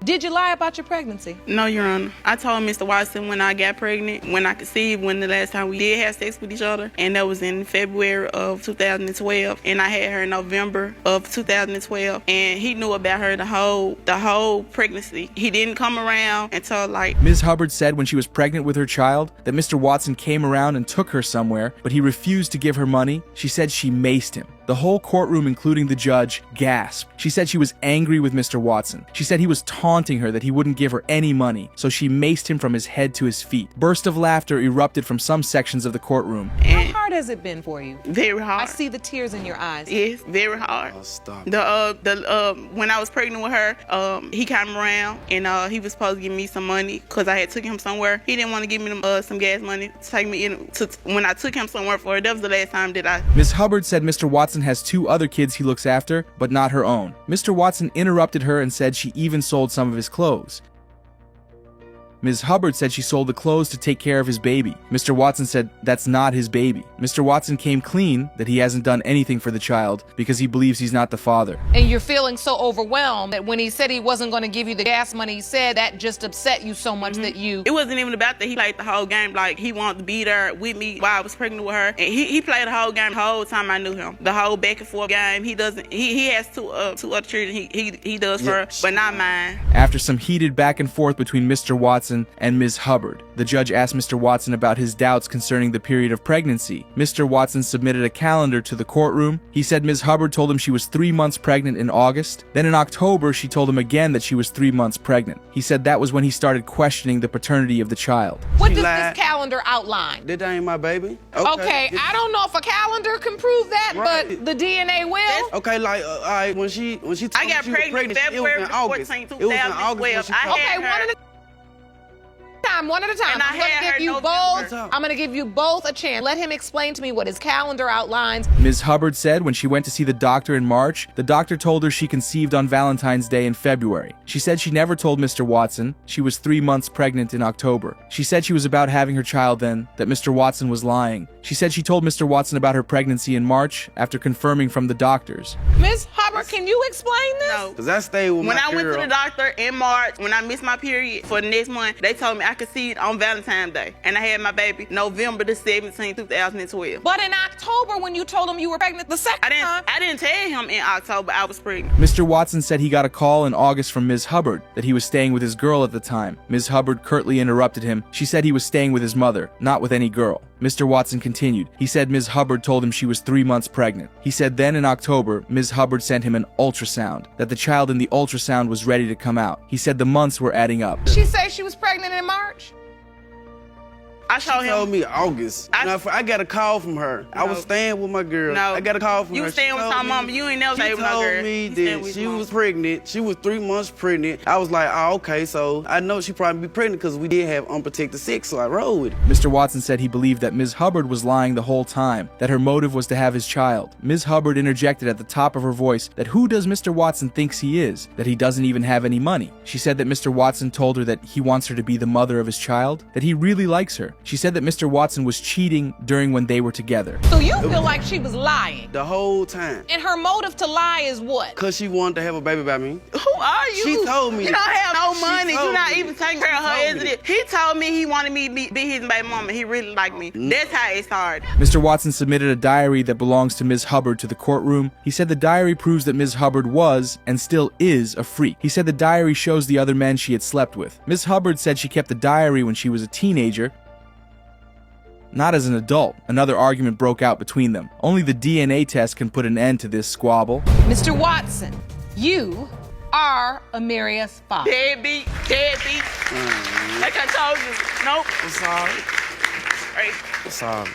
Did you lie about your pregnancy? No, Your Honor. I told Mr. Watson when I got pregnant, when I conceived, when the last time we did have sex with each other, and that was in February of 2012, and I had her in November of 2012, and he knew about her the whole pregnancy. He didn't come around until Ms. Hubbard said when she was pregnant with her child that Mr. Watson came around and took her somewhere, but he refused to give her money. She said she maced him. The whole courtroom, including the judge, gasped. She said she was angry with Mr. Watson. She said he was taunting her that he wouldn't give her any money, so she maced him from his head to his feet. Bursts of laughter erupted from some sections of the courtroom. How hard has it been for you? Very hard. I see the tears in your eyes. Yes, very hard. Oh, stop. When I was pregnant with her, he came around and he was supposed to give me some money because I had took him somewhere. He didn't want to give me some gas money to take me in. When I took him somewhere for her, that was the last time that I. Ms. Hubbard said Mr. Watson has 2 other kids he looks after, but not her own. Mr. Watson interrupted her and said she even sold some of his clothes. Ms. Hubbard said she sold the clothes to take care of his baby. Mr. Watson said that's not his baby. Mr. Watson came clean that he hasn't done anything for the child because he believes he's not the father. And you're feeling so overwhelmed that when he said he wasn't going to give you the gas money he said, that just upset you so much that you... It wasn't even about that. He played the whole game like he wanted to be there with me while I was pregnant with her. And he played the whole game the whole time I knew him. The whole back and forth game. He has two other children he does for her, but not mine. After some heated back and forth between Mr. Watson Watson and Ms. Hubbard. The judge asked Mr. Watson about his doubts concerning the period of pregnancy. Mr. Watson submitted a calendar to the courtroom. He said Ms. Hubbard told him she was 3 months pregnant in August. Then in October, she told him again that she was 3 months pregnant. He said that was when he started questioning the paternity of the child. What does this calendar outline? That ain't my baby. Okay, I don't know if a calendar can prove that, but the DNA will. Okay, like, all right, when she told I me got she was pregnant February 14, 2012. I had her. One at a time. And I'm gonna give you both. I'm gonna give you both a chance. Let him explain to me what his calendar outlines. Ms. Hubbard said when she went to see the doctor in March, the doctor told her she conceived on Valentine's Day in February. She said she never told Mr. Watson she was 3 months pregnant in October. She said she was about having her child then, that Mr. Watson was lying. She said she told Mr. Watson about her pregnancy in March after confirming from the doctors. Ms. Hubbard, can you explain this? No. Because I stayed with when my I went to the doctor in March, when I missed my period for the next month, they told me I conceived on Valentine's Day. And I had my baby November the 17th, 2012. But in October, when you told him you were pregnant the second time. I didn't tell him in October I was pregnant. Mr. Watson said he got a call in August from Ms. Hubbard that he was staying with his girl at the time. Ms. Hubbard curtly interrupted him. She said he was staying with his mother, not with any girl. Mr. Watson continued. He said Ms. Hubbard told him she was 3 months pregnant. He said then in October, Ms. Hubbard sent him an ultrasound, that the child in the ultrasound was ready to come out. He said the months were adding up. She said she was pregnant in March? She told me August. I got a call from her. I was staying with my girl. No. I got a call from her. You was staying with my mama. You ain't never stayed with no girl. She told me that she was pregnant. She was 3 months pregnant. I was like, oh, okay, so I know she probably be pregnant because we did have unprotected sex, so I rode with it. Mr. Watson said he believed that Ms. Hubbard was lying the whole time, that her motive was to have his child. Ms. Hubbard interjected at the top of her voice that who does Mr. Watson thinks he is, that he doesn't even have any money. She said that Mr. Watson told her that he wants her to be the mother of his child, that he really likes her. She said that Mr. Watson was cheating during when they were together. So you feel like she was lying? The whole time. And her motive to lie is what? Because she wanted to have a baby by me. Who are you? She told me. You don't have no money. You're not me. even taking care of her, isn't it? He told me he wanted me to be his baby mama. He really liked me. That's how it started. Mr. Watson submitted a diary that belongs to Ms. Hubbard to the courtroom. He said the diary proves that Ms. Hubbard was, and still is, a freak. He said the diary shows the other men she had slept with. Ms. Hubbard said she kept the diary when she was a teenager, not as an adult. Another argument broke out between them. Only the DNA test can put an end to this squabble. Mr. Watson, you are Amaria's father. Deadbeat. Like I told you. Nope. I'm sorry. Right. I'm sorry.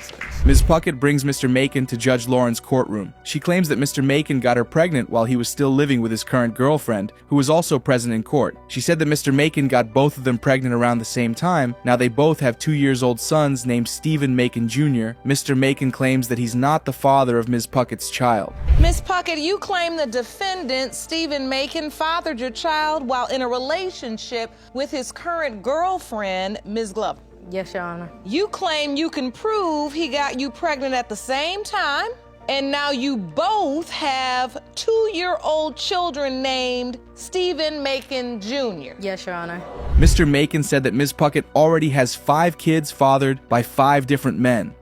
Ms. Puckett brings Mr. Macon to Judge Lauren's courtroom. She claims that Mr. Macon got her pregnant while he was still living with his current girlfriend, who was also present in court. She said that Mr. Macon got both of them pregnant around the same time. Now they both have 2-year-old sons named Stephen Macon Jr. Mr. Macon claims that he's not the father of Ms. Puckett's child. Ms. Puckett, you claim the defendant, Stephen Macon, fathered your child while in a relationship with his current girlfriend, Ms. Glover. Yes, Your Honor. You claim you can prove he got you pregnant at the same time, and now you both have 2-year-old children named Stephen Macon Jr. Yes, Your Honor. Mr. Macon said that Ms. Puckett already has 5 kids fathered by 5 different men.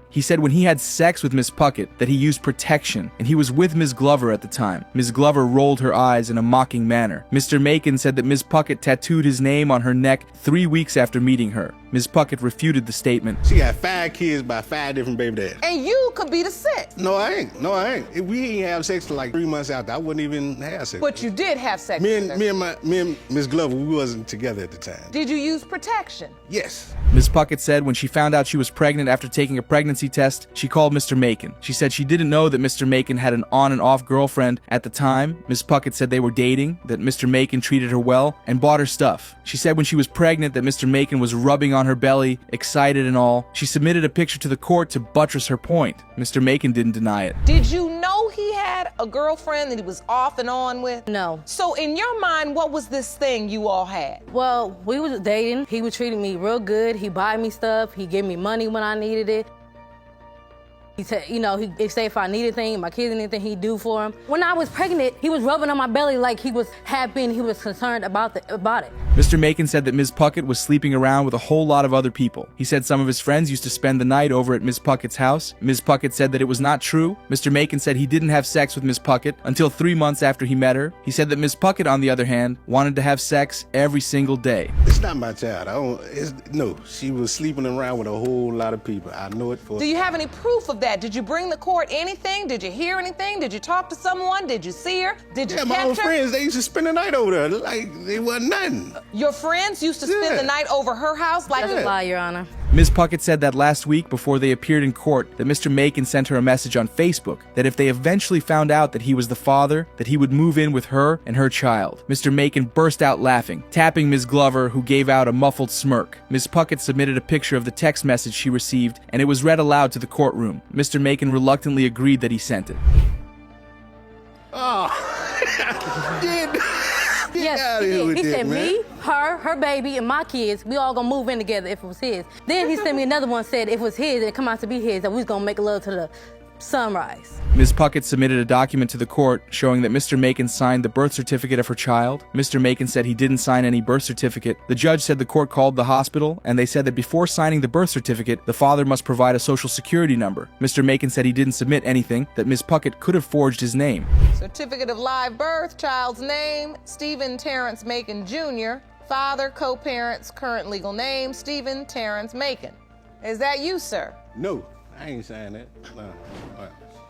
He said when he had sex with Miss Puckett that he used protection, and he was with Ms. Glover at the time. Ms. Glover rolled her eyes in a mocking manner. Mr. Macon said that Ms. Puckett tattooed his name on her neck 3 weeks after meeting her. Ms. Puckett refuted the statement. She got 5 kids by 5 different baby dads. And you could be the 6th. No, I ain't. If we ain't have sex till like 3 months after, I wouldn't even have sex. But you did have sex me with her. and Miss Glover, we wasn't together at the time. Did you use protection? Yes. Ms. Puckett said when she found out she was pregnant after taking a pregnancy test, she called Mr. Macon. She said she didn't know that Mr. Macon had an on and off girlfriend at the time. Ms. Puckett said they were dating, that Mr. Macon treated her well, and bought her stuff. She said when she was pregnant that Mr. Macon was rubbing on her belly, excited and all. She submitted a picture to the court to buttress her point. Mr. Macon didn't deny it. Did you know he had a girlfriend that he was off and on with? No. So in your mind, what was this thing you all had? Well, we was dating. He was treating me real good. He buy me stuff. He gave me money when I needed it. He said, you know, he say if I need anything, my kids anything, he'd do for them. When I was pregnant, he was rubbing on my belly like he was happy and he was concerned about it. Mr. Macon said that Ms. Puckett was sleeping around with a whole lot of other people. He said some of his friends used to spend the night over at Ms. Puckett's house. Ms. Puckett said that it was not true. Mr. Macon said he didn't have sex with Ms. Puckett until 3 months after he met her. He said that Ms. Puckett, on the other hand, wanted to have sex every single day. It's not my child. No, she was sleeping around with a whole lot of people. I know it for. Do you have any proof of that? Did you bring the court anything? Did you hear anything? Did you talk to someone? Did you see her? Did you catch her? My old friends, they used to spend the night over there. Like, they wasn't nothing. Your friends used to spend the night over her house? Like That's a lie, Your Honor. Ms. Puckett said that last week, before they appeared in court, that Mr. Macon sent her a message on Facebook that if they eventually found out that he was the father, that he would move in with her and her child. Mr. Macon burst out laughing, tapping Ms. Glover, who gave out a muffled smirk. Ms. Puckett submitted a picture of the text message she received, and it was read aloud to the courtroom. Mr. Macon reluctantly agreed that he sent it. Oh, Yes, he said me, her baby, and my kids, we all gonna move in together if it was his. Then he sent me another one, said if it was his, it come out to be his, that we was gonna make love to the sunrise. Ms. Puckett submitted a document to the court showing that Mr. Macon signed the birth certificate of her child. Mr. Macon said he didn't sign any birth certificate. The judge said the court called the hospital, and they said that before signing the birth certificate, the father must provide a social security number. Mr. Macon said he didn't submit anything, that Ms. Puckett could have forged his name. Certificate of live birth, child's name, Stephen Terrence Macon Jr., father, co-parents, current legal name, Stephen Terrence Macon. Is that you, sir? No, I ain't saying that. No.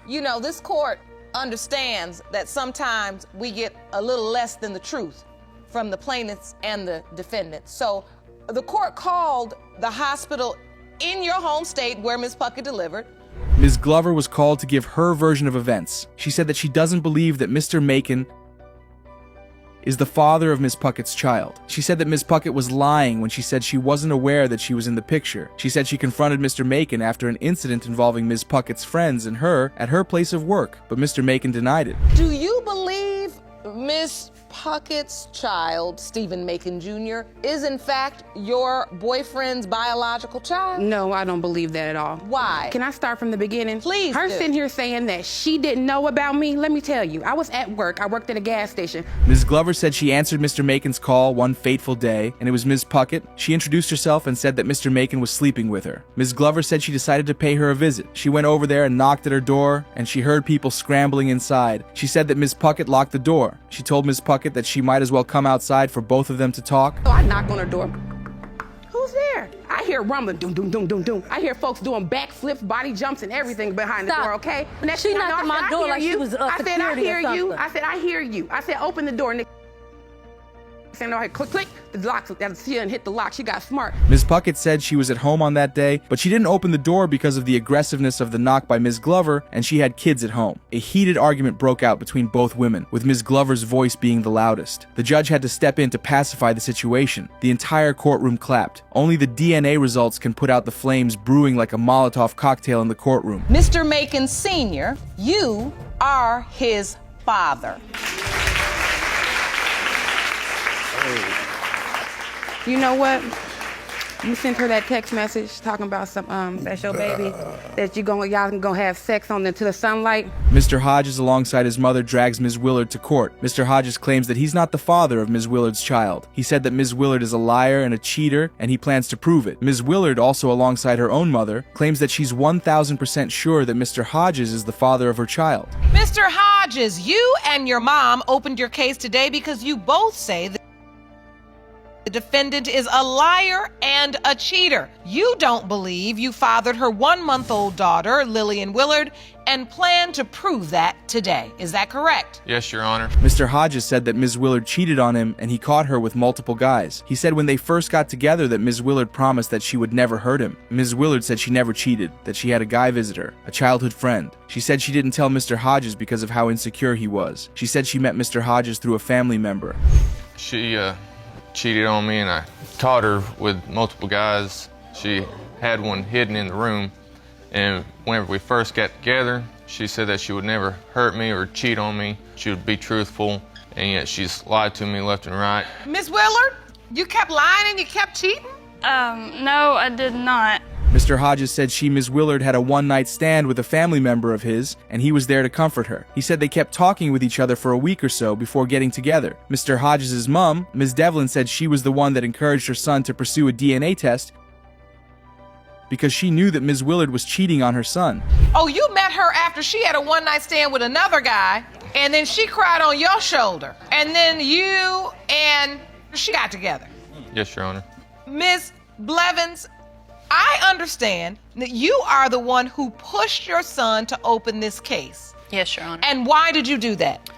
You know, this court understands that sometimes we get a little less than the truth from the plaintiffs and the defendants. So the court called the hospital in your home state where Ms. Puckett delivered. Ms. Glover was called to give her version of events. She said that she doesn't believe that Mr. Macon is the father of Ms. Puckett's child. She said that Ms. Puckett was lying when she said she wasn't aware that she was in the picture. She said she confronted Mr. Macon after an incident involving Ms. Puckett's friends and her at her place of work, but Mr. Macon denied it. Do you believe Ms. Puckett's child, Stephen Macon Jr., is in fact your boyfriend's biological child? No, I don't believe that at all. Why? Can I start from the beginning? Please Her do. sitting here saying that she didn't know about me, let me tell you, I was at work. I worked at a gas station. Ms. Glover said she answered Mr. Macon's call one fateful day, and it was Ms. Puckett. She introduced herself and said that Mr. Macon was sleeping with her. Ms. Glover said she decided to pay her a visit. She went over there and knocked at her door, and she heard people scrambling inside. She said that Ms. Puckett locked the door. She told Ms. Puckett that she might as well come outside for both of them to talk. So I knocked on her door. Who's there? I hear rumbling, doom, doom, doom, doom, doom. I hear folks doing backflips, body jumps, and everything behind the door, okay? She knocked on my door like she was I said, I security or hear you. something. I said, I hear you. I said, open the door. Saying, all right, click, click. The lock, she didn't hit the lock. She got smart. Ms. Puckett said she was at home on that day, but she didn't open the door because of the aggressiveness of the knock by Ms. Glover, and she had kids at home. A heated argument broke out between both women, with Ms. Glover's voice being the loudest. The judge had to step in to pacify the situation. The entire courtroom clapped. Only the DNA results can put out the flames brewing like a Molotov cocktail in the courtroom. Mr. Macon Sr., you are his father. You know what? You sent her that text message talking about some that's your baby, that y'all gonna have sex on into the sunlight. Mr. Hodges, alongside his mother, drags Ms. Willard to court. Mr. Hodges claims that he's not the father of Ms. Willard's child. He said that Ms. Willard is a liar and a cheater, and he plans to prove it. Ms. Willard, also alongside her own mother, claims that she's 1,000% sure that Mr. Hodges is the father of her child. Mr. Hodges, you and your mom opened your case today because you both say that the defendant is a liar and a cheater. You don't believe you fathered her 1-month-old daughter, Lillian Willard, and plan to prove that today. Is that correct? Yes, Your Honor. Mr. Hodges said that Ms. Willard cheated on him and he caught her with multiple guys. He said when they first got together that Ms. Willard promised that she would never hurt him. Ms. Willard said she never cheated, that she had a guy visit her, a childhood friend. She said she didn't tell Mr. Hodges because of how insecure he was. She said she met Mr. Hodges through a family member. She cheated on me, and I caught her with multiple guys. She had one hidden in the room, and whenever we first got together, she said that she would never hurt me or cheat on me. She would be truthful, and yet she's lied to me left and right. Miss Willard, you kept lying and you kept cheating? No, I did not. Mr. Mr. Hodges said Ms. Willard had a one-night stand with a family member of his, and he was there to comfort her. He said they kept talking with each other for a week or so before getting together. Mr. Hodges' mom, Ms. Devlin, said she was the one that encouraged her son to pursue a DNA test because she knew that Ms. Willard was cheating on her son. Oh, you met her after she had a one-night stand with another guy, and then she cried on your shoulder, and then you and she got together. Yes, Your Honor. Ms. Blevins, I understand that you are the one who pushed your son to open this case. Yes, Your Honor. And why did you do that?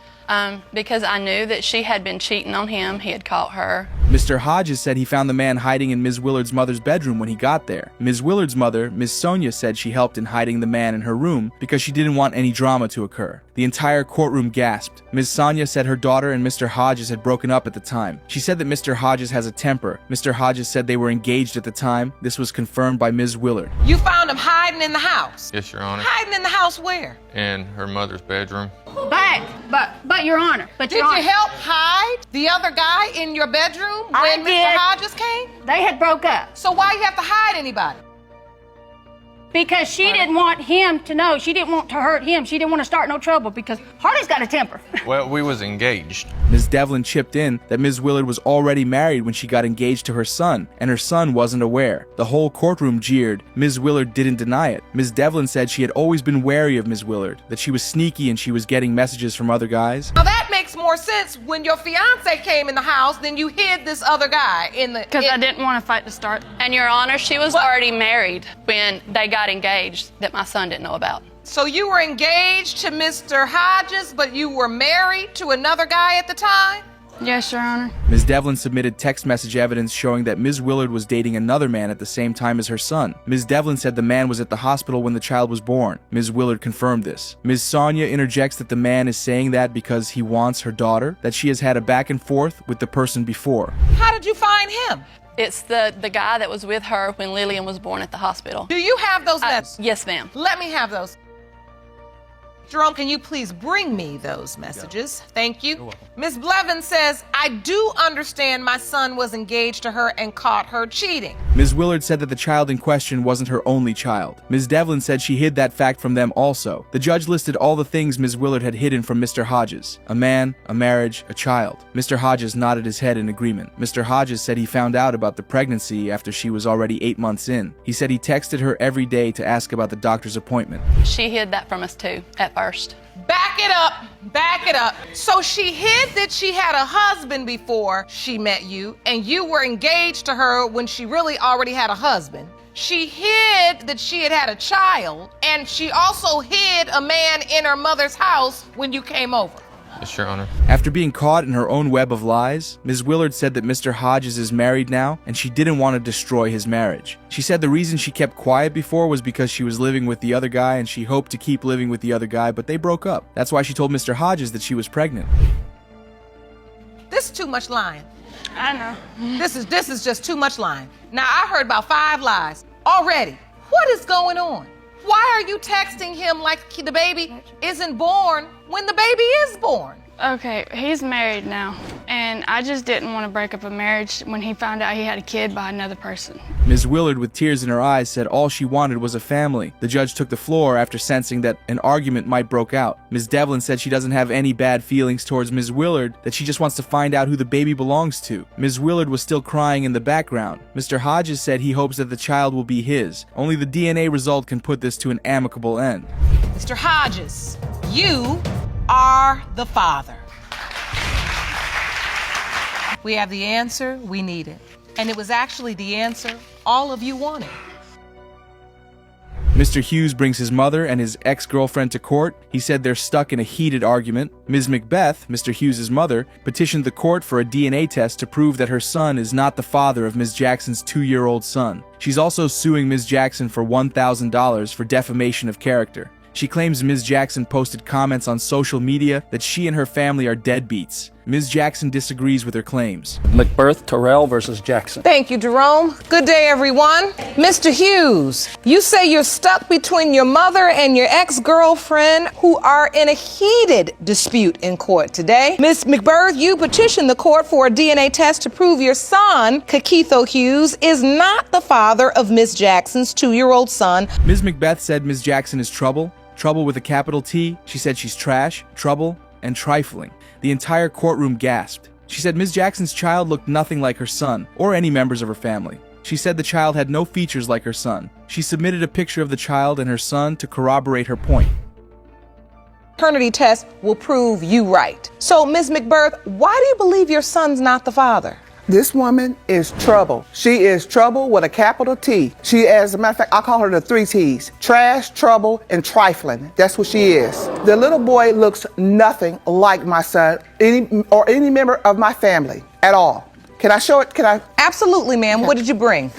Because I knew that she had been cheating on him. He had caught her. Mr. Hodges said he found the man hiding in Ms. Willard's mother's bedroom when he got there. Ms. Willard's mother, Ms. Sonia, said she helped in hiding the man in her room because she didn't want any drama to occur. The entire courtroom gasped. Ms. Sonia said her daughter and Mr. Hodges had broken up at the time. She said that Mr. Hodges has a temper. Mr. Hodges said they were engaged at the time. This was confirmed by Ms. Willard. You found him hiding in the house? Yes, Your Honor. Hiding in the house where? In her mother's bedroom. But Your Honor. Did you help hide the other guy in your bedroom when Mr. Hodges came? They had broke up. So why you have to hide anybody? Because she didn't want him to know. She didn't want to hurt him. She didn't want to start no trouble because Harley's got a temper. Well, we was engaged. Ms. Devlin chipped in that Ms. Willard was already married when she got engaged to her son, and her son wasn't aware. The whole courtroom jeered. Ms. Willard didn't deny it. Ms. Devlin said she had always been wary of Ms. Willard, that she was sneaky and she was getting messages from other guys. Now that makes more sense. When your fiance came in the house, then you hid this other guy in the... Because I didn't want to fight to start. And Your Honor, she was already married when they got engaged that my son didn't know about. So you were engaged to Mr. Hodges, but you were married to another guy at the time? Yes, Your Honor. Ms. Devlin submitted text message evidence showing that Ms. Willard was dating another man at the same time as her son. Ms. Devlin said the man was at the hospital when the child was born. Ms. Willard confirmed this. Ms. Sonia interjects that the man is saying that because he wants her daughter, that she has had a back and forth with the person before. How did you find him? It's the guy that was with her when Lillian was born at the hospital. Do you have those messages? Yes, ma'am. Let me have those. Jerome, can you please bring me those messages? Thank you. Ms. Blevins says, I do understand my son was engaged to her and caught her cheating. Ms. Willard said that the child in question wasn't her only child. Ms. Devlin said she hid that fact from them also. The judge listed all the things Ms. Willard had hidden from Mr. Hodges: a man, a marriage, a child. Mr. Hodges nodded his head in agreement. Mr. Hodges said he found out about the pregnancy after she was already 8 months in. He said he texted her every day to ask about the doctor's appointment. She hid that from us too, at first. Back it up. Back it up. So she hid that she had a husband before she met you, and you were engaged to her when she really already had a husband. She hid that she had had a child, and she also hid a man in her mother's house when you came over. Yes, Your Honor. After being caught in her own web of lies, Ms. Willard said that Mr. Hodges is married now, and she didn't want to destroy his marriage. She said the reason she kept quiet before was because she was living with the other guy, and she hoped to keep living with the other guy, but they broke up. That's why she told Mr. Hodges that she was pregnant. This is too much lying. I know. This is just too much lying. Now, I heard about 5 lies already. What is going on? Why are you texting him like the baby isn't born when the baby is born? Okay, he's married now, and I just didn't want to break up a marriage when he found out he had a kid by another person. Ms. Willard, with tears in her eyes, said all she wanted was a family. The judge took the floor after sensing that an argument might break out. Ms. Devlin said she doesn't have any bad feelings towards Ms. Willard, that she just wants to find out who the baby belongs to. Ms. Willard was still crying in the background. Mr. Hodges said he hopes that the child will be his. Only the DNA result can put this to an amicable end. Mr. Hodges, you are the father. We have the answer we needed, and it was actually the answer all of you wanted. Mr. Hughes brings his mother and his ex-girlfriend to court. He said they're stuck in a heated argument. Ms. Macbeth, Mr. Hughes' mother, petitioned the court for a DNA test to prove that her son is not the father of Ms. Jackson's 2-year-old son. She's also suing Ms. Jackson for $1,000 for defamation of character. She claims Ms. Jackson posted comments on social media that she and her family are deadbeats. Ms. Jackson disagrees with her claims. McBirth Terrell versus Jackson. Thank you, Jerome. Good day, everyone. Mr. Hughes, you say you're stuck between your mother and your ex-girlfriend who are in a heated dispute in court today. Ms. McBirth, you petitioned the court for a DNA test to prove your son, Kakitho Hughes, is not the father of Ms. Jackson's 2-year-old son. Ms. McBeth said Ms. Jackson is trouble with a capital T. She said she's trash, trouble, and trifling. The entire courtroom gasped. She said Ms. Jackson's child looked nothing like her son or any members of her family. She said the child had no features like her son. She submitted a picture of the child and her son to corroborate her point. Paternity test will prove you right. So, Ms. McBirth, why do you believe your son's not the father? This woman is trouble. She is trouble with a capital T. She, as a matter of fact, I call her the 3 T's. Trash, trouble, and trifling. That's what she is. The little boy looks nothing like my son or any member of my family at all. Can I show it? Can I? Absolutely, ma'am. What did you bring?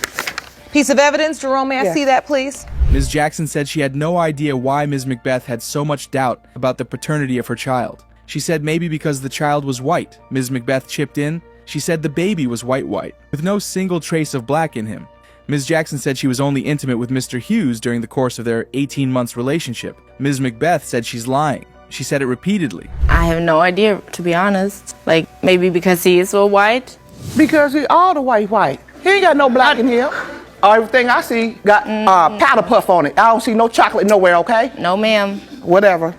Piece of evidence, Jerome, may I see that, please? Ms. Jackson said she had no idea why Ms. McBeth had so much doubt about the paternity of her child. She said maybe because the child was white. Ms. McBeth chipped in. She said the baby was white, with no single trace of black in him. Ms. Jackson said she was only intimate with Mr. Hughes during the course of their 18 months relationship. Ms. McBeth said she's lying. She said it repeatedly. I have no idea, to be honest. Like, maybe because he is so white? Because he all the white. He ain't got no black in here. Everything I see got powder puff on it. I don't see no chocolate nowhere, okay? No, ma'am. Whatever.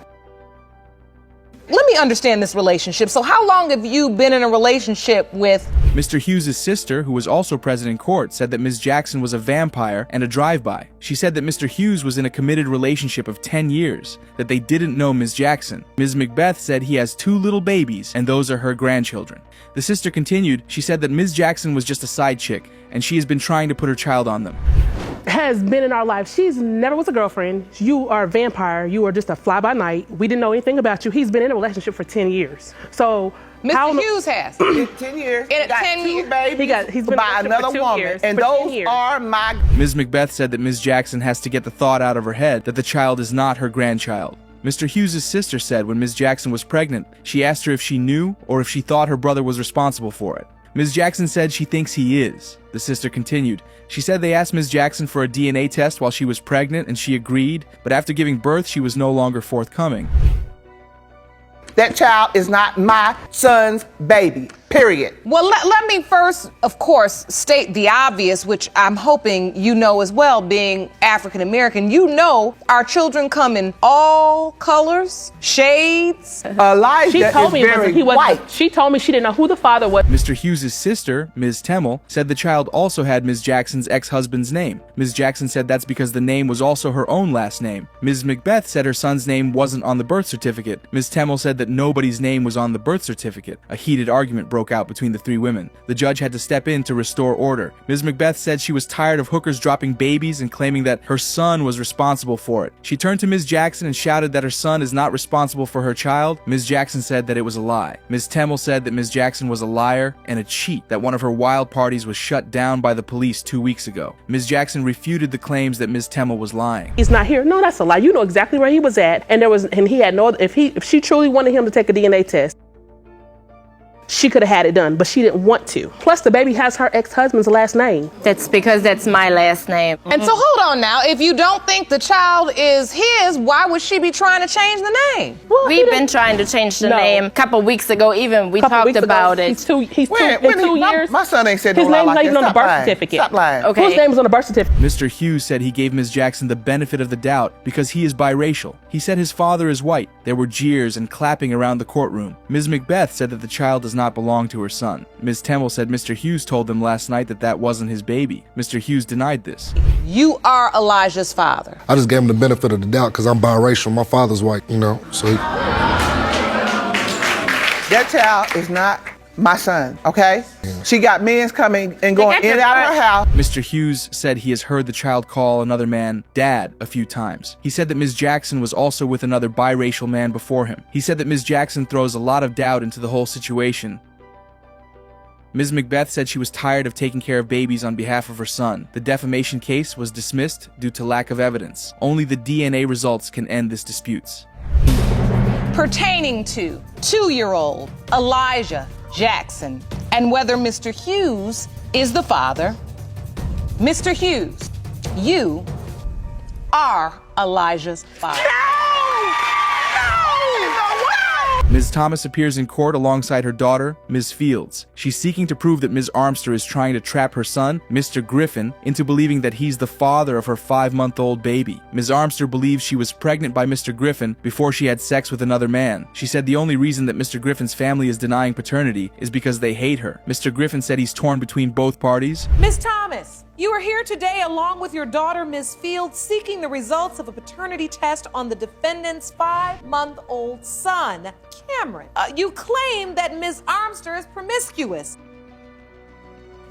Let me understand this relationship. So how long have you been in a relationship with... Mr. Hughes' sister, who was also present in court, said that Ms. Jackson was a vampire and a drive-by. She said that Mr. Hughes was in a committed relationship of 10 years, that they didn't know Ms. Jackson. Ms. McBeth said he has 2 little babies, and those are her grandchildren. The sister continued, she said that Ms. Jackson was just a side chick, and she has been trying to put her child on them. Has been in our life. She's never was a girlfriend. You are a vampire. You are just a fly-by-night. We didn't know anything about you. He's been in a relationship for 10 years. So Mr. Hughes has. 10 years. In 10 years. He's been by another woman. And those are my... Ms. McBeth said that Ms. Jackson has to get the thought out of her head that the child is not her grandchild. Mr. Hughes' sister said when Ms. Jackson was pregnant, she asked her if she knew or if she thought her brother was responsible for it. Ms. Jackson said she thinks he is. The sister continued. She said they asked Ms. Jackson for a DNA test while she was pregnant and she agreed, but after giving birth, she was no longer forthcoming. That child is not my son's baby, period. Well, let me first, of course, state the obvious, which I'm hoping you know as well, being African American. You know our children come in all colors, shades. Elijah she told me very he was white. She told me she didn't know who the father was. Mr. Hughes' sister, Ms. Temmel, said the child also had Ms. Jackson's ex-husband's name. Ms. Jackson said that's because the name was also her own last name. Ms. McBeth said her son's name wasn't on the birth certificate. Ms. Temmel said that nobody's name was on the birth certificate. A heated argument broke out between the 3 women. The judge had to step in to restore order. Ms. McBeth said she was tired of hookers dropping babies and claiming that her son was responsible for it. She turned to Ms. Jackson and shouted that her son is not responsible for her child. Ms. Jackson said that it was a lie. Ms. Temmel said that Ms. Jackson was a liar and a cheat, that one of her wild parties was shut down by the police 2 weeks ago. Ms. Jackson refuted the claims that Ms. Temmel was lying. He's not here. No, that's a lie. You know exactly where he was at, and he had no. If she truly wanted him to take a DNA test, she could have had it done, but she didn't want to. Plus, the baby has her ex-husband's last name. That's because that's my last name. And so hold on now, if you don't think the child is his, why would she be trying to change the name? Well, we've been trying to change the name a couple weeks ago. Even we talked about it. He's 2 years. My son ain't said his no lie name's like not even that. on the Stop birth lying. certificate. Stop lying. Okay. Whose name is on the birth certificate? Mr. Hughes said he gave Ms. Jackson the benefit of the doubt because he is biracial. He said his father is white. There were jeers and clapping around the courtroom. Ms. McBeth said that the child does not belong to her son. Ms. Temmel said Mr. Hughes told them last night that that wasn't his baby. Mr. Hughes denied this. You are Elijah's father. I just gave him the benefit of the doubt because I'm biracial. My father's white, so That child is not my son, okay? Yeah. She got men coming and going in and out of her house. Mr. Hughes said he has heard the child call another man Dad a few times. He said that Ms. Jackson was also with another biracial man before him. He said that Ms. Jackson throws a lot of doubt into the whole situation. Ms. McBeth said she was tired of taking care of babies on behalf of her son. The defamation case was dismissed due to lack of evidence. Only the DNA results can end this dispute. pertaining to 2-year-old Elijah Jackson and whether Mr. Hughes is the father. Mr. Hughes, you are Elijah's father. Ms. Thomas appears in court alongside her daughter, Ms. Fields. She's seeking to prove that Ms. Armster is trying to trap her son, Mr. Griffin, into believing that he's the father of her 5-month-old baby. Ms. Armster believes she was pregnant by Mr. Griffin before she had sex with another man. She said the only reason that Mr. Griffin's family is denying paternity is because they hate her. Mr. Griffin said he's torn between both parties. Ms. Thomas, you are here today along with your daughter, Ms. Fields, seeking the results of a paternity test on the defendant's 5-month-old son, Cameron. You claim that Ms. Armster is promiscuous,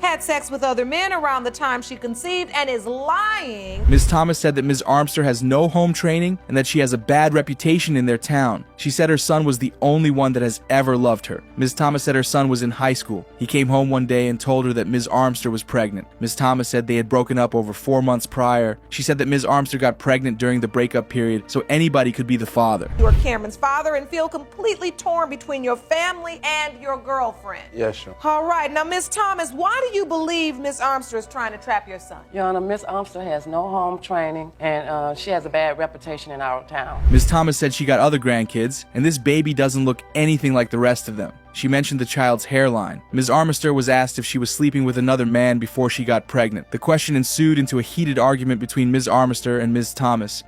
had sex with other men around the time she conceived, and is lying. Ms. Thomas said that Ms. Armster has no home training and that she has a bad reputation in their town. She said her son was the only one that has ever loved her. Ms. Thomas said her son was in high school. He came home one day and told her that Ms. Armster was pregnant. Ms. Thomas said they had broken up over 4 months prior. She said that Ms. Armster got pregnant during the breakup period, so anybody could be the father. You are Cameron's father and feel completely torn between your family and your girlfriend. Yes, sure. All right, now Ms. Thomas, why do you believe Ms. Armster is trying to trap your son? Your Honor, Ms. Armster has no home training, and she has a bad reputation in our town. Ms. Thomas said she got other grandkids, and this baby doesn't look anything like the rest of them. She mentioned the child's hairline. Ms. Armster was asked if she was sleeping with another man before she got pregnant. The question ensued into a heated argument between Ms. Armster and Ms. Thomas.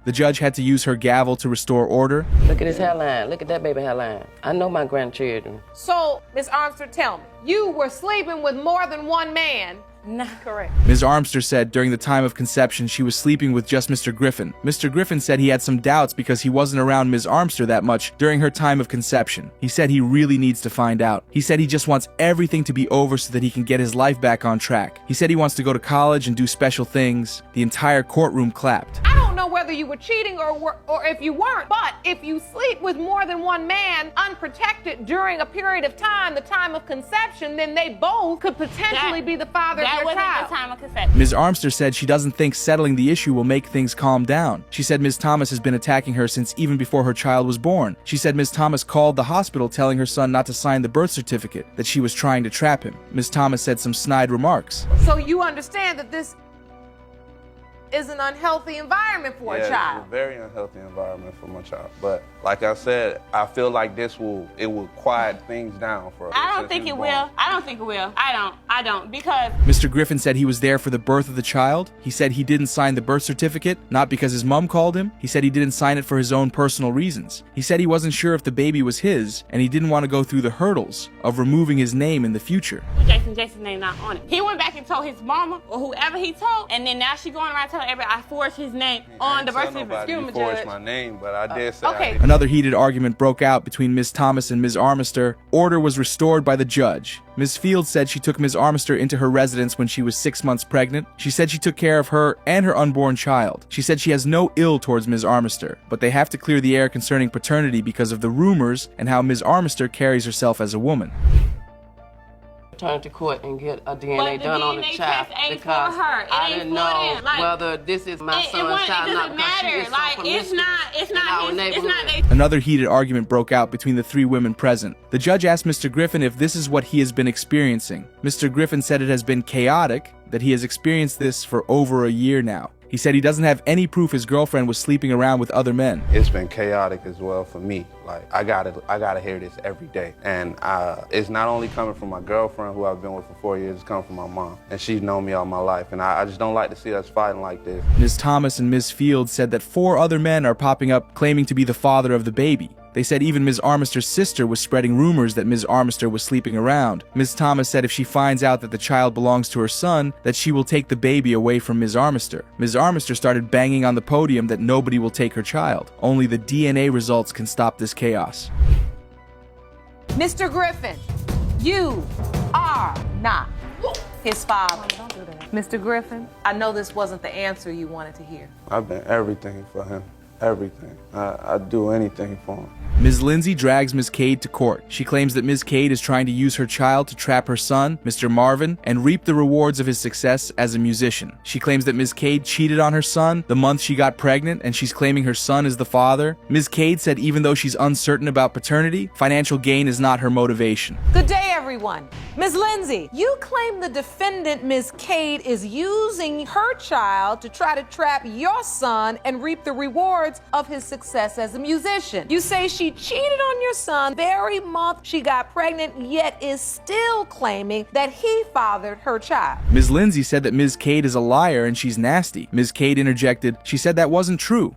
The judge had to use her gavel to restore order. Look at his hairline. Look at that baby hairline. I know my grandchildren. So, Ms. Armster, tell me, you were sleeping with more than one man? No. Correct. Ms. Armster said during the time of conception she was sleeping with just Mr. Griffin. Mr. Griffin said he had some doubts because he wasn't around Ms. Armster that much during her time of conception. He said he really needs to find out. He said he just wants everything to be over so that he can get his life back on track. He said he wants to go to college and do special things. The entire courtroom clapped. I don't know whether you were cheating or if you weren't, but if you sleep with more than one man unprotected during a period of time, the time of conception, then they both could potentially be the father of your child. The time of conception. Ms. Armster said she doesn't think settling the issue will make things calm down. She said Ms. Thomas has been attacking her since even before her child was born. She said Ms. Thomas called the hospital telling her son not to sign the birth certificate, that she was trying to trap him. Ms. Thomas said some snide remarks. So you understand that this is an unhealthy environment for a child. It's a very unhealthy environment for my child. But like I said, I feel like this will quiet things down for her. I don't think it will. I don't think it will. I don't because Mr. Griffin said he was there for the birth of the child. He said he didn't sign the birth certificate, not because his mom called him. He said he didn't sign it for his own personal reasons. He said he wasn't sure if the baby was his, and he didn't want to go through the hurdles of removing his name in the future. Jason's name not on it. He went back and told his mama or whoever he told, and then now she going around telling everybody I forged his name on the birth certificate. Excuse me, Judge. My name, but I did say okay. Another heated argument broke out between Ms. Thomas and Ms. Armster. Order was restored by the judge. Ms. Fields said she took Ms. Armster into her residence when she was 6 months pregnant. She said she took care of her and her unborn child. She said she has no ill towards Ms. Armster, but they have to clear the air concerning paternity because of the rumors and how Ms. Armster carries herself as a woman. Return to court and get a DNA done on the child because I didn't know whether this is my son's child or not because she is so promiscuous. Another heated argument broke out between the three women present. The judge asked Mr. Griffin if this is what he has been experiencing. Mr. Griffin said it has been chaotic, that he has experienced this for over a year now. He said he doesn't have any proof his girlfriend was sleeping around with other men. It's been chaotic as well for me. Like I gotta hear this every day, and it's not only coming from my girlfriend who I've been with for 4 years. It's coming from my mom, and she's known me all my life, and I just don't like to see us fighting like this. Ms. Thomas and Ms. Fields said that 4 other men are popping up claiming to be the father of the baby. They said even Ms. Armster's sister was spreading rumors that Ms. Armster was sleeping around. Ms. Thomas said if she finds out that the child belongs to her son, that she will take the baby away from Ms. Armster. Ms. Armster started banging on the podium that nobody will take her child. Only the DNA results can stop this chaos. Mr. Griffin, you are not his father. Don't do that. Mr. Griffin, I know this wasn't the answer you wanted to hear. I've been everything for him. everything. I'd do anything for him. Ms. Lindsay drags Ms. Cade to court. She claims that Ms. Cade is trying to use her child to trap her son, Mr. Marvin, and reap the rewards of his success as a musician. She claims that Ms. Cade cheated on her son the month she got pregnant, and she's claiming her son is the father. Ms. Cade said even though she's uncertain about paternity, financial gain is not her motivation. Good day, everyone. Ms. Lindsay, you claim the defendant, Ms. Cade, is using her child to try to trap your son and reap the rewards of his success as a musician. You say she cheated on your son the very month she got pregnant, yet is still claiming that he fathered her child. Ms. Lindsay said that Ms. Cade is a liar and she's nasty. Ms. Cade interjected, she said that wasn't true.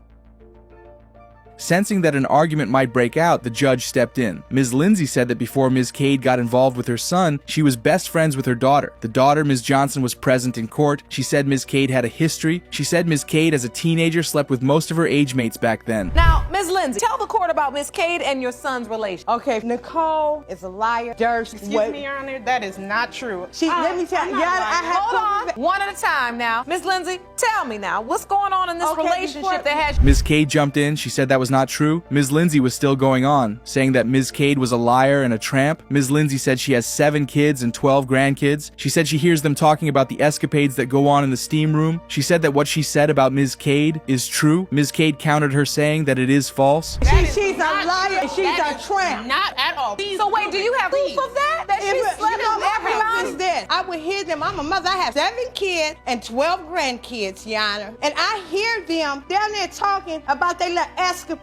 Sensing that an argument might break out, the judge stepped in. Ms. Lindsay said that before Ms. Cade got involved with her son, she was best friends with her daughter. The daughter, Ms. Johnson, was present in court. She said Ms. Cade had a history. She said Ms. Cade, as a teenager, slept with most of her age mates back then. Now, Ms. Lindsay, tell the court about Ms. Cade and your son's relation. Okay, Nicole is a liar. Dirt. Excuse me, Your Honor, that is not true. Let me tell you, Hold on, one at a time now. Ms. Lindsay, tell me now, what's going on in this relationship that has... Ms. Cade jumped in. She said that was not true. Ms. Lindsay was still going on, saying that Ms. Cade was a liar and a tramp. Ms. Lindsay said she has 7 kids and 12 grandkids. She said she hears them talking about the escapades that go on in the steam room. She said that what she said about Ms. Cade is true. Ms. Cade countered her, saying that it is false. She's a liar and she's a tramp. Not at all. So wait, do you have proof of that? That she slept with everybody? I would hear them. I'm a mother. I have 7 kids and 12 grandkids, Your Honor. And I hear them down there talking about their little escapades.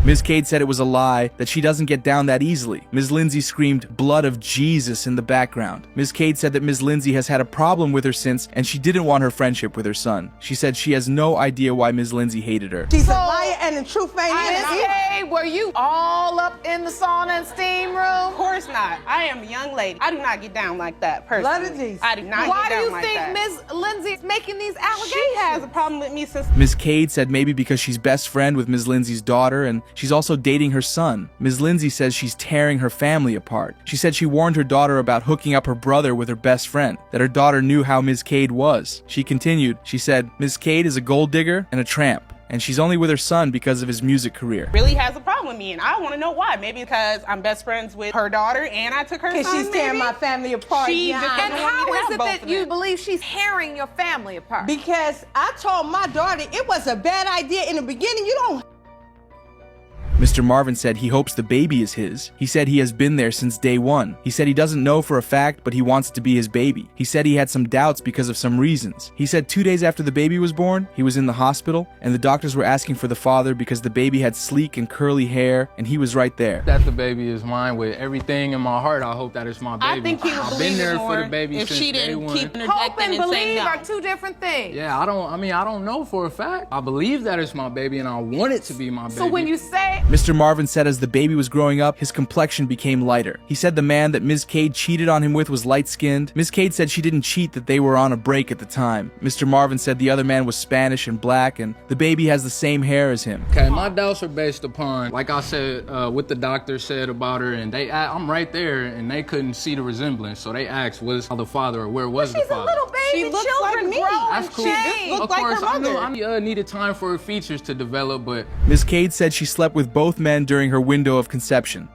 Ms. Cade said it was a lie, that she doesn't get down that easily. Ms. Lindsay screamed, "Blood of Jesus," in the background. Ms. Cade said that Ms. Lindsay has had a problem with her since, and she didn't want her friendship with her son. She said she has no idea why Ms. Lindsay hated her. She's a liar and the truth ain't in Ms. it. Cade, were you all up in the sauna and steam room? Of course not. I am a young lady. I do not get down like that, personally. Blood of Jesus. I do not Why get do down you like think that. Ms. Lindsay is making these allegations? She has a problem with me since... Ms. Cade said maybe because she's best friend with Ms. Lindsay's daughter, and she's also dating her son. Ms. Lindsay says she's tearing her family apart. She said she warned her daughter about hooking up her brother with her best friend, that her daughter knew how Ms. Cade was. She continued, she said, Ms. Cade is a gold digger and a tramp, and she's only with her son because of his music career. Really has a problem with me, and I want to know why. Maybe because I'm best friends with her daughter and I took her son. Because she's tearing my family apart. She just Yeah. And how is it that you believe she's tearing your family apart? Because I told my daughter it was a bad idea in the beginning. You don't... Mr. Marvin said he hopes the baby is his. He said he has been there since day one. He said he doesn't know for a fact, but he wants it to be his baby. He said he had some doubts because of some reasons. He said 2 days after the baby was born, he was in the hospital, and the doctors were asking for the father because the baby had sleek and curly hair, and he was right there. That the baby is mine with everything in my heart. I hope that it's my baby. I think he would I've believe been there it more for the baby if since she day didn't one. keep Hope and interjecting and saying believe no. are two different things. Yeah, I don't know for a fact. I believe that it's my baby and I want it to be my baby. So when you say... Mr. Marvin said as the baby was growing up, his complexion became lighter. He said the man that Ms. Cade cheated on him with was light-skinned. Ms. Cade said she didn't cheat, that they were on a break at the time. Mr. Marvin said the other man was Spanish and black, and the baby has the same hair as him. Okay, my doubts are based upon, like I said, what the doctor said about her, and I'm right there, and they couldn't see the resemblance, so they asked, was the father or where was the father? She's a little baby. She looks Children like me. grow That's and cool. change. Of course, I know I needed time for her features to develop, but... Ms. Cade said she slept with both men during her window of conception.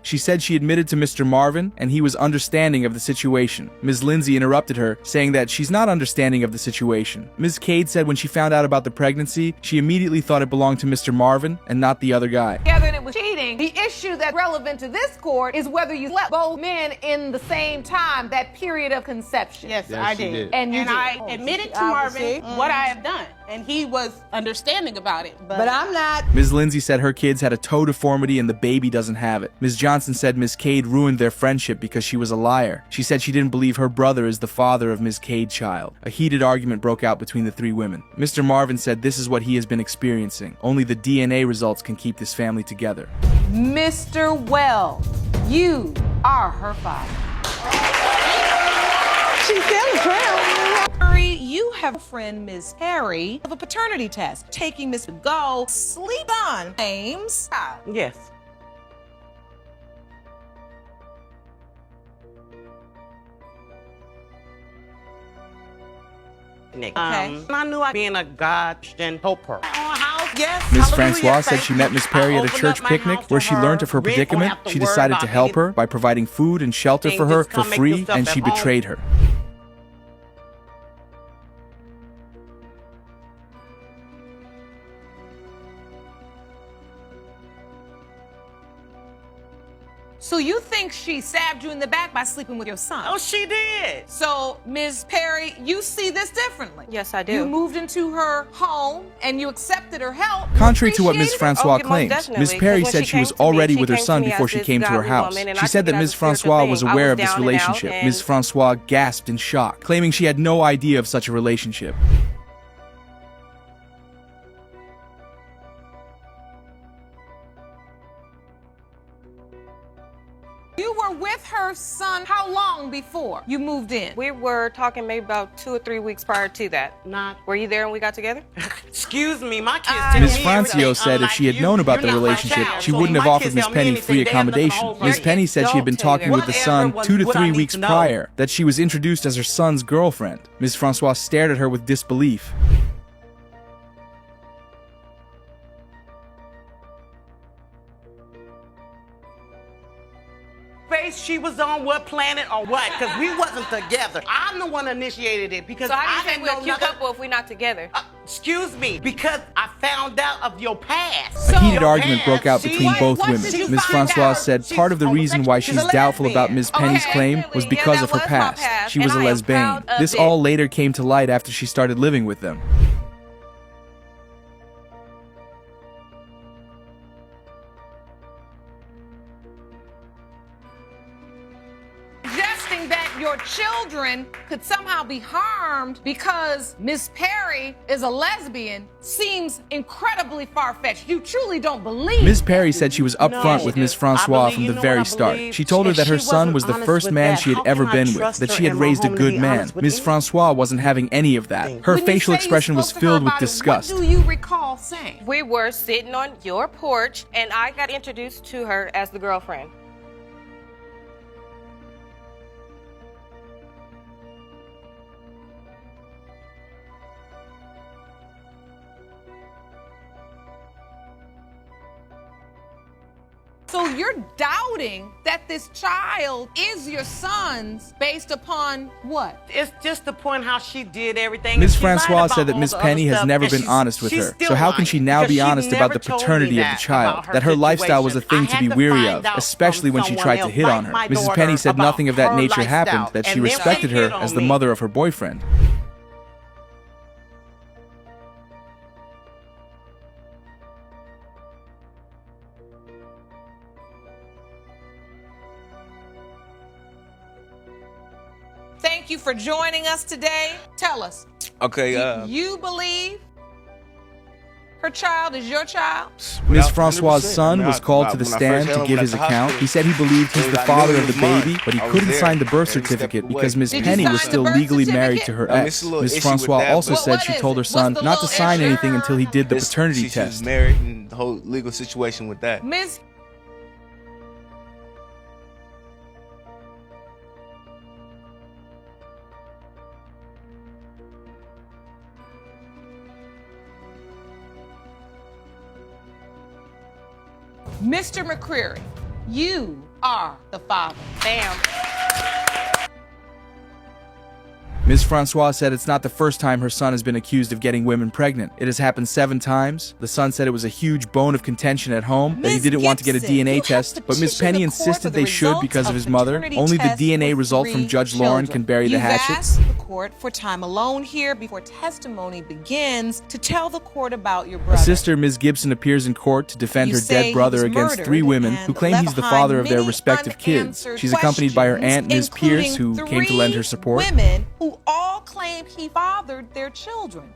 She said she admitted to Mr. Marvin, and he was understanding of the situation. Ms. Lindsay interrupted her, saying that she's not understanding of the situation. Ms. Cade said when she found out about the pregnancy, she immediately thought it belonged to Mr. Marvin and not the other guy. Together and it was cheating. The issue that's relevant to this court is whether you slept both men in the same time, that period of conception. Yes, I did. And I admitted to Marvin what I have done, and he was understanding about it. But I'm not. Ms. Lindsay said her kids had a toe deformity and the baby doesn't have it. Ms. Johnson said Ms. Cade ruined their friendship because she was a liar. She said she didn't believe her brother is the father of Ms. Cade's child. A heated argument broke out between the 3 women. Mr. Marvin said this is what he has been experiencing. Only the DNA results can keep this family together. Mr. Wells, you are her father. She's still a tramp. Harry, you have a friend, Miss Harry, of a paternity test, taking Miss Go sleep on Ames. Yes. picnic. Okay. I knew I being a Christian helper. Yes, Ms. hallelujah, Francois said thank she you. met Miss Perry at a I church opened up my picnic house where to she learned of her Rick won't predicament. have to She worry decided to about help her by providing food and shelter for her Just for come make free, yourself and at she home. betrayed her. So you think she stabbed you in the back by sleeping with your son? Oh, she did. So, Ms. Perry, you see this differently. Yes, I do. You moved into her home and you accepted her help. Contrary to what Ms. Appreciated it? Francois most claims, definitely, Ms. Perry 'cause when said she she was came to me, already she with her came to son me before as she this came to her godly house. woman, and She I said took that it as Ms. a spiritual Francois thing. was I aware was of this down and out, relationship. and- Ms. Francois gasped in shock, claiming she had no idea of such a relationship. You were with her son how long before you moved in? We were talking maybe about 2 or 3 weeks prior to that. Were you there when we got together? Excuse me, my kids tell Ms. me Francio everything, said if unlike she had you. known about You're the not my relationship, child. she So wouldn't when have my offered kids Miss tell me Penny anything, free they have nothing to accommodation. hold Ms. back. Penny said she had been Don't tell talking me with the that. son Whatever 2 to what I 3 need weeks to know. prior, that she was introduced as her son's girlfriend. Ms. Francois stared at her with disbelief. Face she was on what planet or what? Because we wasn't together. I'm the one initiated it because So how do you I think didn't we're know a cute nothing. couple if we're not together? Excuse me, because I found out of your past. A heated Your argument past, broke out she- between both what women. did you Ms. find Francois out? said She's part of the reason why she's She's a doubtful about lesbian. Ms. Penny's claim was because of her past. She was a lesbian. This all later came to light after she started living with them. Suggesting that your children could somehow be harmed because Miss Perry is a lesbian seems incredibly far-fetched. You truly don't believe. Ms. Perry said she was upfront with Ms. Francois from the very start. She told her that her son was the first man she had ever been with, that she had raised a good man. Ms. Francois wasn't having any of that. Her facial expression was filled with disgust. What do you recall saying? We were sitting on your porch, and I got introduced to her as the girlfriend. So you're doubting that this child is your son's based upon what? It's just the point how she did everything. Ms. and she lied Francois about said that all Ms. the Penny other has stuff, never and been she's- honest with she's her. still So how can she lying, now because be she honest about never the told me paternity of the that child? about her That her lifestyle was a situation. thing to I be had to weary find of, out especially from when she someone tried to else, hit like on her. my Mrs. daughter, Penny said about nothing of that her nature lifestyle, happened, that she and then she respected her hit on as the me. mother of her boyfriend. Thank you for joining us today. Tell us, Okay, do you believe her child is your child? Ms. Francois' son was called to the stand to give his account. He said he believed he's the father of the baby, but he couldn't sign the birth certificate because Ms. Penny was still legally married to her ex. Ms. Francois also said she told her son not to sign anything until he did the paternity She was test. married and the whole legal situation with that. Ms. Mr. McCreary, you are the father. Bam. Ms. Francois said it's not the first time her son has been accused of getting women pregnant. It has happened 7 times. The son said it was a huge bone of contention at home, that he didn't want to get a DNA test, but Ms. Penny insisted they should because of his mother. Only the DNA result from Judge Lauren can bury the hatchet. You've asked the court for time alone here before testimony begins to tell the court about your A brother. sister, Ms. Gibson, appears in court to defend You her say dead he brother was against murdered 3 women who and claim left he's the behind father of their many respective kids. unanswered She's accompanied by her aunt, Ms. Pierce, who including came to lend her 3 support. women who all claim he fathered their children.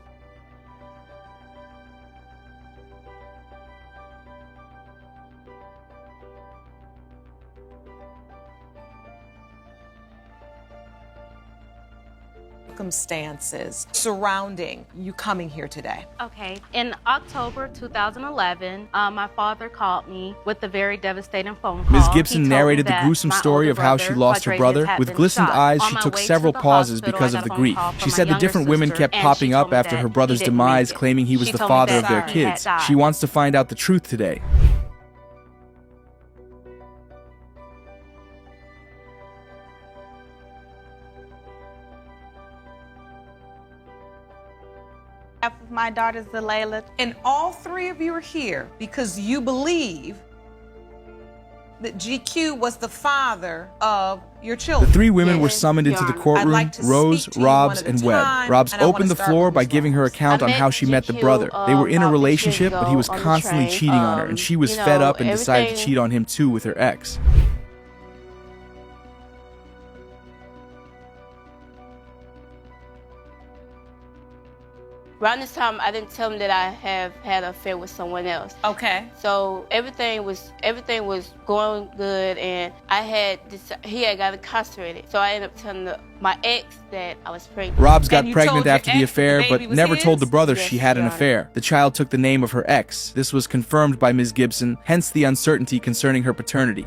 circumstances surrounding you coming here today? Okay. In October 2011, my father called me with a very devastating phone call. Ms. Gibson narrated the gruesome story of how she lost her brother. With glistened eyes, she took several pauses because of the grief. She said the different women kept popping up after her brother's demise, claiming he was the father of their kids. She wants to find out the truth today. My daughter Zalayla. And all three of you are here because you believe that GQ was the father of your children. The three women were summoned into the courtroom, Rose, Robs, and Webb. Robs opened the floor by giving her account on how she met the brother. They were in a relationship, but he was constantly cheating on her, and she was fed up and decided to cheat on him too with her ex. Around this time, I didn't tell him that I have had an affair with someone else. Okay. So everything was going good, and he had got incarcerated. So I ended up telling my ex that I was pregnant. Robs got pregnant after the affair, but never told the brother she had an affair. The child took the name of her ex. This was confirmed by Ms. Gibson, hence the uncertainty concerning her paternity.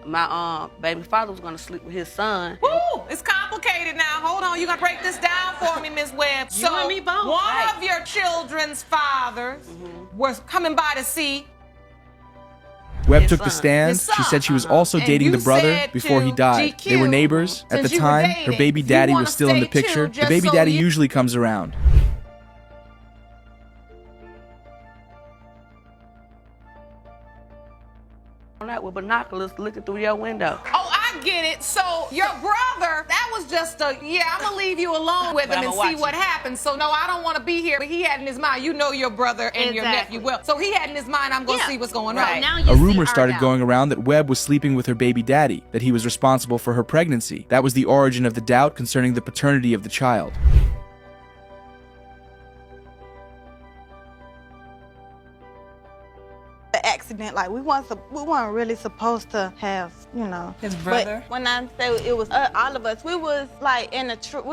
My baby father was gonna sleep with his son. Woo! It's complicated now. Hold on, you gonna break this down for me, Ms. Webb. You and me both. One of your children's fathers was coming by to see. Webb took the stand. She said she was also dating the brother before he died. They were neighbors. At the time, her baby daddy was still in the picture. The baby daddy usually comes around. With binoculars looking through your window. Oh, I get it. So your brother, that was just I'm gonna leave you alone with him and see what happens. So no, I don't want to be here. But he had in his mind, you know your brother and your nephew well. So he had in his mind, I'm gonna see what's going on. A rumor started going around that Webb was sleeping with her baby daddy, that he was responsible for her pregnancy. That was the origin of the doubt concerning the paternity of the child. Accident, like we weren't really supposed to have, his brother. But when I say it was all of us, we was like in the truck.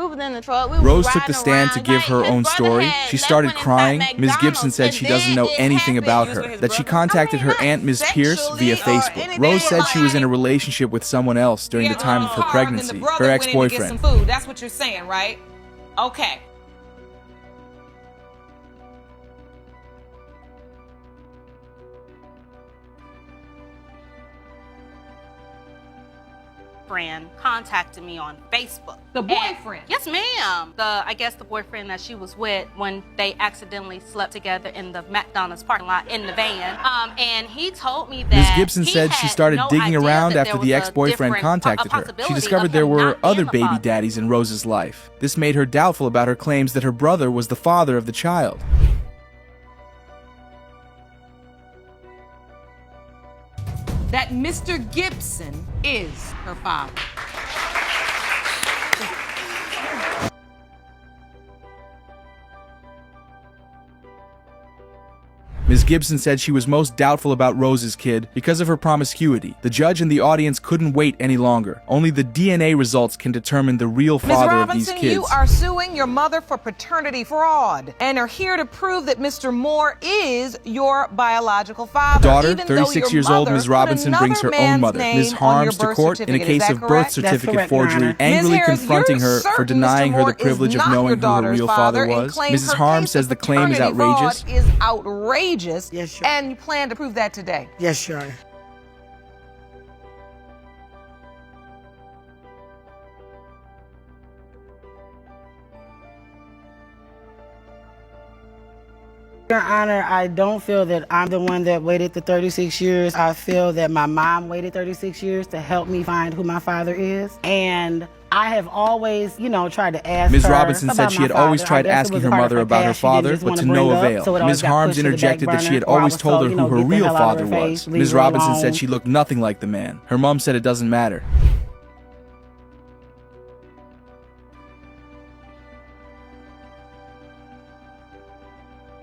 Rose took the stand to give her own story. She started crying. Ms. Gibson said she doesn't know anything about her, that she contacted her aunt Ms. Pierce via Facebook. Rose said she was in a relationship with someone else during the time of her pregnancy, her ex-boyfriend. That's what you're saying, right? Okay. Friend contacted me on Facebook. The boyfriend? Yes, ma'am. I guess the boyfriend that she was with when they accidentally slept together in the McDonald's parking lot in the van. And he told me that Ms. Gibson said she started digging around after the ex-boyfriend contacted her. She discovered there were other baby daddies in Rose's life. This made her doubtful about her claims that her brother was the father of the child. That Mr. Gibson is her father. Ms. Gibson said she was most doubtful about Rose's kid because of her promiscuity. The judge and the audience couldn't wait any longer. Only the DNA results can determine the real father of these kids. Ms. Robinson, you are suing your mother for paternity fraud and are here to prove that Mr. Moore is your biological father. Daughter, 36 years old, Ms. Robinson brings her own mother, Ms. Harms, to court in a case of birth certificate forgery, angrily confronting her for denying her the privilege of knowing who her real father was. Mrs. Harms says the claim is outrageous. Yes, sure. And you plan to prove that today? Yes, sure. Your Honor, I don't feel that I'm the one that waited the 36 years. I feel that my mom waited 36 years to help me find who my father is. And I have always, tried to ask Ms. Robinson said she had always tried asking her mother about her father, but to no avail. Ms. Harms interjected that she had always told her who her real father was. Ms. Robinson said she looked nothing like the man. Her mom said it doesn't matter.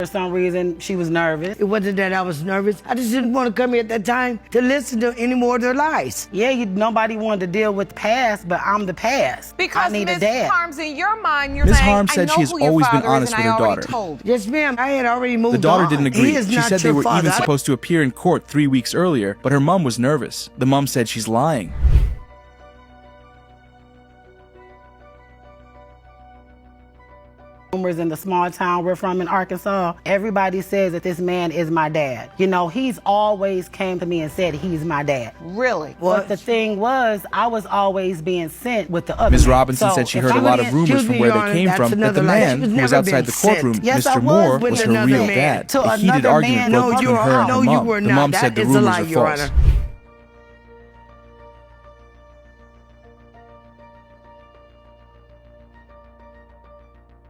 For some reason, she was nervous. It wasn't that I was nervous. I just didn't want to come here at that time to listen to any more of their lies. Yeah, nobody wanted to deal with the past, but I'm the past. Because I need a Ms. dad. Harms, in your mind, you're Ms. saying, Harms said I know she has who your always been father is, honest and with I her already daughter. told you. Yes, ma'am. I had already moved on. The daughter didn't agree. He is She not said they your were father. even supposed to appear in court 3 weeks earlier, but her mom was nervous. The mom said she's lying. Rumors in the small town we're from in Arkansas, everybody says that this man is my dad. You know, he's always came to me and said he's my dad. Really? But the thing was, I was always being sent with the other Ms. man. Robinson So said she if heard I a lot wouldn't- of rumors from where they came from that the man who was outside the courtroom, Yes, Mr. I was Moore, with was her another real man. dad. To A heated another argument man. broke No, between her and her you mom. were The not. mom That said the is a rumors lie, are Your false. Honor.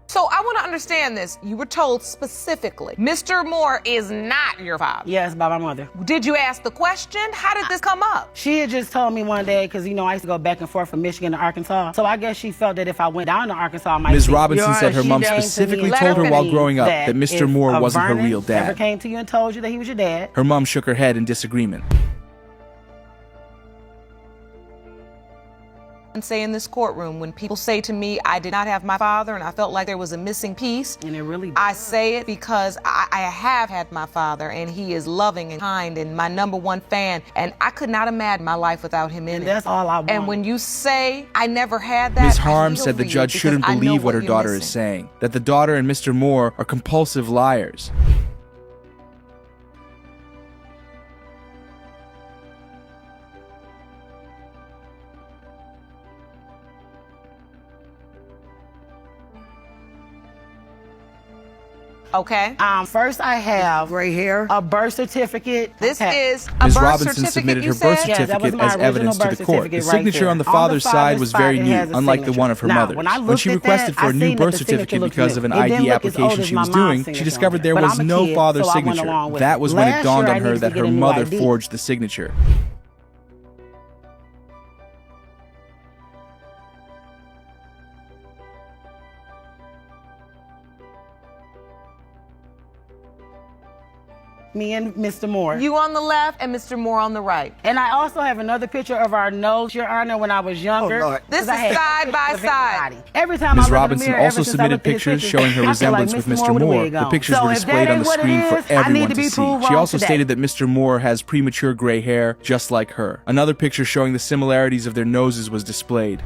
So I want to understand this. You were told specifically, Mr. Moore is not your father. Yes, by my mother. Did you ask the question? How did this come up? She had just told me one day, because, you know, I used to go back and forth from Michigan to Arkansas. So I guess she felt that if I went down to Arkansas, I might Ms. see. Robinson said her She mom came to me specifically and told her while told growing up me that Mr. if Moore wasn't her Vernon real dad. ever came to you and told you that he was your dad? Her mom shook her head in disagreement. And say in this courtroom, when people say to me, I did not have my father and I felt like there was a missing piece, and it really I say it because I have had my father, and he is loving and kind and my #1 fan, and I could not imagine my life without him in it. That's all I want. And when you say I never had that, Ms. I Harms feel said the for you judge because shouldn't I know believe what her you're daughter is missing. saying, that the daughter and Mr. Moore are compulsive liars. Okay. First I have gray hair, a birth certificate. This is a Ms. birth Robinson certificate, submitted you her birth said? Yeah, that was certificate my as evidence to original the court. birth The certificate right signature there. on the father's side was very it new, has a unlike the signature. one of her Now, mother's. when I When looked she at requested that, for I a new seen that birth the signature certificate looked because new. of an It didn't ID look as old application as she my was mom's doing, she signature discovered on it. there But was I'm a no kid, father's so I went signature. along with That it. was when it Last dawned year, on I her needed that to get her a new mother ID. forged the signature. Me and Mr. Moore. You on the left and Mr. Moore on the right. And I also have another picture of our nose, Your Honor, when I was younger. Oh, Lord. This is 'Cause I had side by pictures of side. everybody. Every time Ms. I look Robinson in the mirror, also ever since I submitted looked at his pictures pictures, showing her I feel like resemblance with Mr. Mr. with a Moore. wig The on. pictures So were if that displayed on ain't the what it screen for is, I need everyone to to be see. proved She wrong also today. stated that Mr. Moore has premature gray hair, just like her. Another picture showing the similarities of their noses was displayed.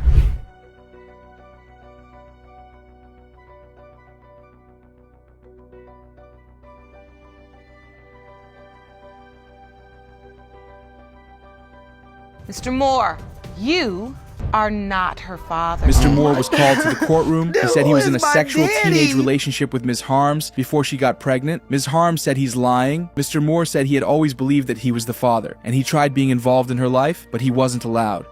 Mr. Moore, you are not her father. Mr. Moore was called to the courtroom. He said he was in a Who is my sexual daddy? teenage relationship with Ms. Harms before she got pregnant. Ms. Harms said he's lying. Mr. Moore said he had always believed that he was the father, and he tried being involved in her life, but he wasn't allowed.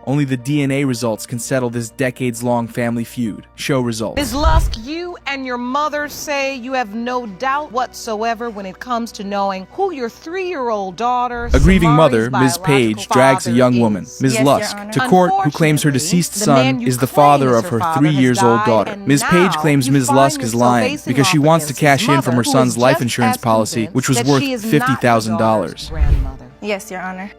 Only the DNA results can settle this decades-long family feud. Show results. Ms. Lusk, you and your mother say you have no doubt whatsoever when it comes to knowing who your 3-year-old daughter, A grieving Samari's mother, Ms. biological Page, drags a father young is. woman, Ms. Yes, Your Lusk, Honor. to court who claims her deceased Unfortunately, the man son you is the claim father is of her her father 3 has years old died, daughter. and Ms. Page now claims you Ms. find Lusk is yourself lying facing because she off wants to against his cash in from her mother, who son's is life just insurance as policy, convinced which was that worth she is not your $50,000. daughter's grandmother. Yes, Your Honor.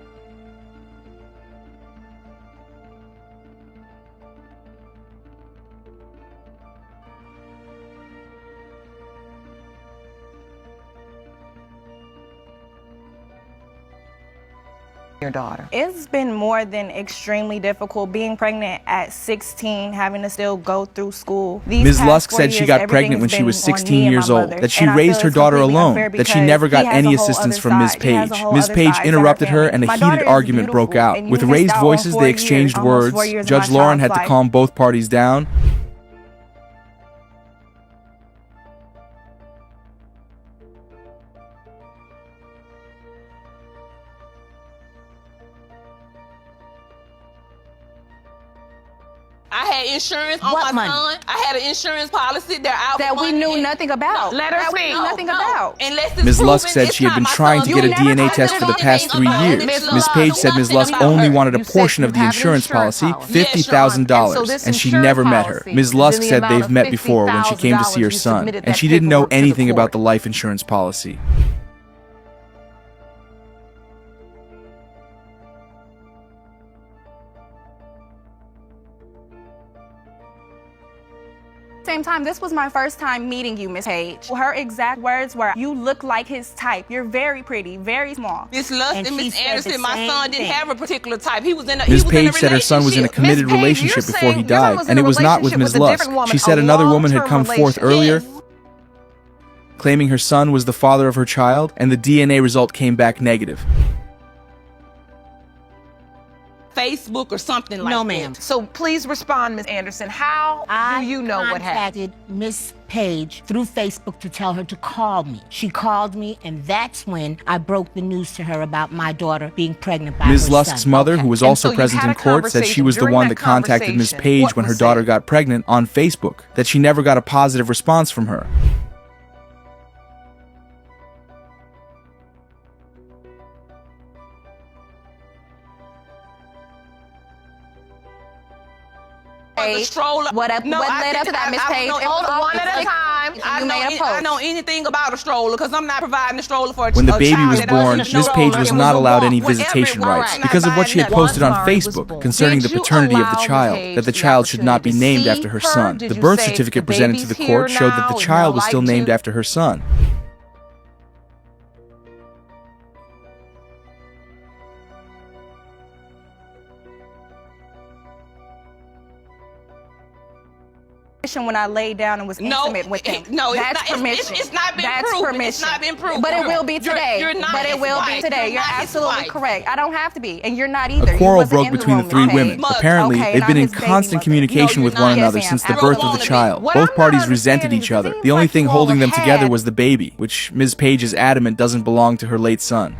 Your daughter. It's been more than extremely difficult being pregnant at 16, having to still go through school. Ms. Lusk said she got pregnant when she was 16 years old, that she raised her daughter alone, that she never got any assistance from Ms. Page. Ms. Page interrupted her and a heated argument broke out. With raised voices, they exchanged words. Judge Lauren had to calm both parties down. I had insurance on my son. I had an insurance policy that we knew nothing about. Let her speak. Nothing about. Ms. Lusk said she had been trying to get a DNA test for the past 3 years. Ms. Page said Ms. Lusk only wanted a portion of the insurance policy, $50,000, and she never met her. Ms. Lusk said they've met before when she came to see her son, and she didn't know anything about the life insurance policy. Same time, this was my first time meeting you, Miss Page. Her exact words were, "You look like his type. You're very pretty, very small." Miss Lusk and Miss Anderson, my son didn't have a particular type. Ms. Page said her son was in a committed relationship before he died, and it was not with Ms. Lusk. She said another woman had come forth earlier, claiming her son was the father of her child, and the DNA result came back negative. Facebook or something like no, that. ma'am. So please respond, Ms. Anderson. How do you know what happened? I contacted Miss Page through Facebook to tell her to call me. She called me, and that's when I broke the news to her about my daughter being pregnant by Ms. her Lusk's son. mother, who was also present in court, said she was the one that contacted Ms. Page when her daughter got pregnant on Facebook, that she never got a positive response from her. The stroller. What led up to that, Miss Page? Hold on, one at a time. I know anything about a stroller because I'm not providing a stroller for a child. When the baby was born, Ms. Page was not allowed any visitation rights because of what she had posted on Facebook concerning the paternity of the child, that the child should not be named after her son. The birth certificate presented to the court showed that the child was still named after her son. When I laid down and was intimate with him. That's permission. It's not been That's proven. permission. It's not been proven. But it will be today. You're not but it will be today. You're absolutely correct. I don't have to be, and you're not either. A quarrel broke between the 3 women. Apparently, they've been in constant communication with one another since the birth of the child. Both parties resented each other. The only thing holding them together was the baby, which Ms. Page is adamant doesn't belong to her late son.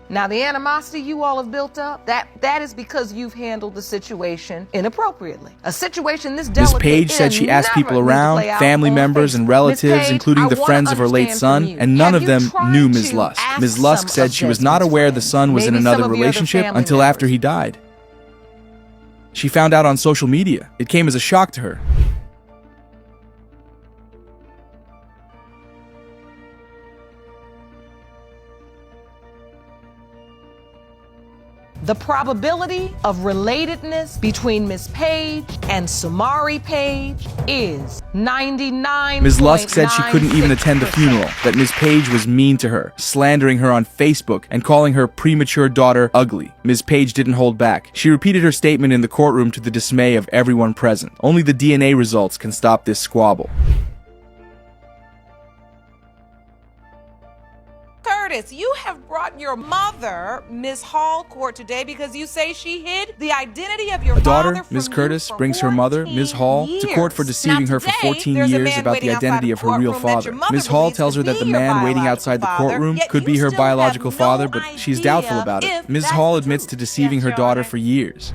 Now, the animosity you all have built up, that is because you've handled the situation inappropriately. A situation this delicate. Ms. Page said she asked people around, family members and relatives, including the friends of her late son, and none of them knew Ms. Lusk. Ms. Lusk said she was not aware the son was in another relationship until after he died. She found out on social media. It came as a shock to her. The probability of relatedness between Miss Page and Samari Page is 99. Ms. Lusk said she couldn't even attend the funeral, that Ms. Page was mean to her, slandering her on Facebook and calling her premature daughter ugly. Ms. Page didn't hold back. She repeated her statement in the courtroom to the dismay of everyone present. Only the DNA results can stop this squabble. Curtis, you have brought your mother, Ms. Hall, court today because you say she hid the identity of your A daughter, father Ms. Curtis, brings her mother, Ms. Hall, to court for deceiving her for 14 years about the identity of her real father. Ms. Hall tells her that the man waiting outside the courtroom could be her biological father, but she's doubtful about it. Ms. Hall admits to deceiving her daughter for years.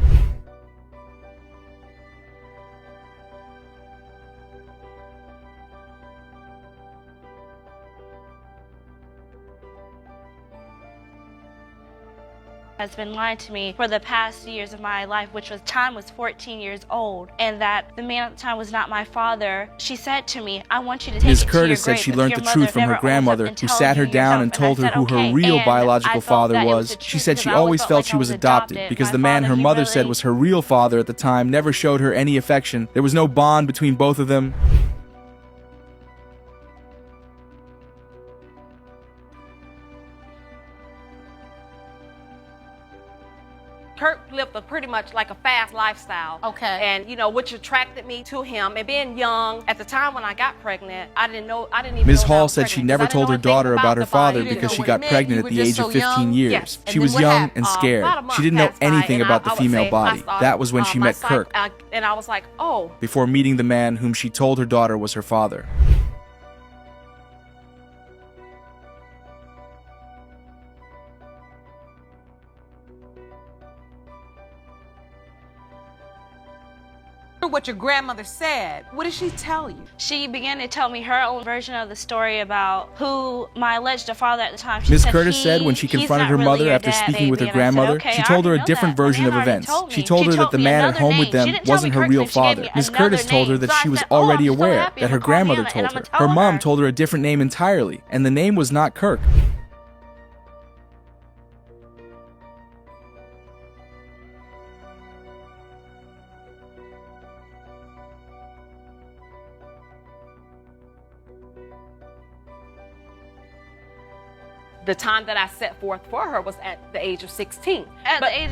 Has been lying to me for the past years of my life, which was time was 14 years old, and that the man at the time was not my father. She said to me, "I want you to take Ms. it to your Curtis said grave she if learned your the mother truth from her never owns up grandmother, and who tells sat her you down yourself." and told her I said, who her "Okay." real And biological I felt father that it was. the She truth said she because I always felt felt like she I was adopted because My the man father, her he mother really- said was her real father at the time never showed her any affection. There was no bond between both of them. Kurt lived pretty much like a fast lifestyle. Okay. And, you know, which attracted me to him. And being young, at the time when I got pregnant, I didn't even Ms. know Hall I was said she pregnant, never 'cause I told her didn't know anything daughter about her the body. father You didn't because know she what got it meant. pregnant You at the were age just of so 15 young. years. Yes. And She then was what young happened? and scared. About a month She didn't know passed by, anything and about the I would female say body. I That was when she met saw Kirk, and I was like, oh. before meeting the man whom she told her daughter was her father. what your grandmother said. What did she tell you? She began to tell me her own version of the story about who my alleged father at the time. Ms. Curtis said when she confronted her mother after speaking with her grandmother, she told her a different version of events. She told her that the man at home with them wasn't her real father. Ms. Curtis told her that she was already aware that her grandmother told her. Her mom told her a different name entirely, and the name was not Kirk. The time that I set forth for her was at the age of 16.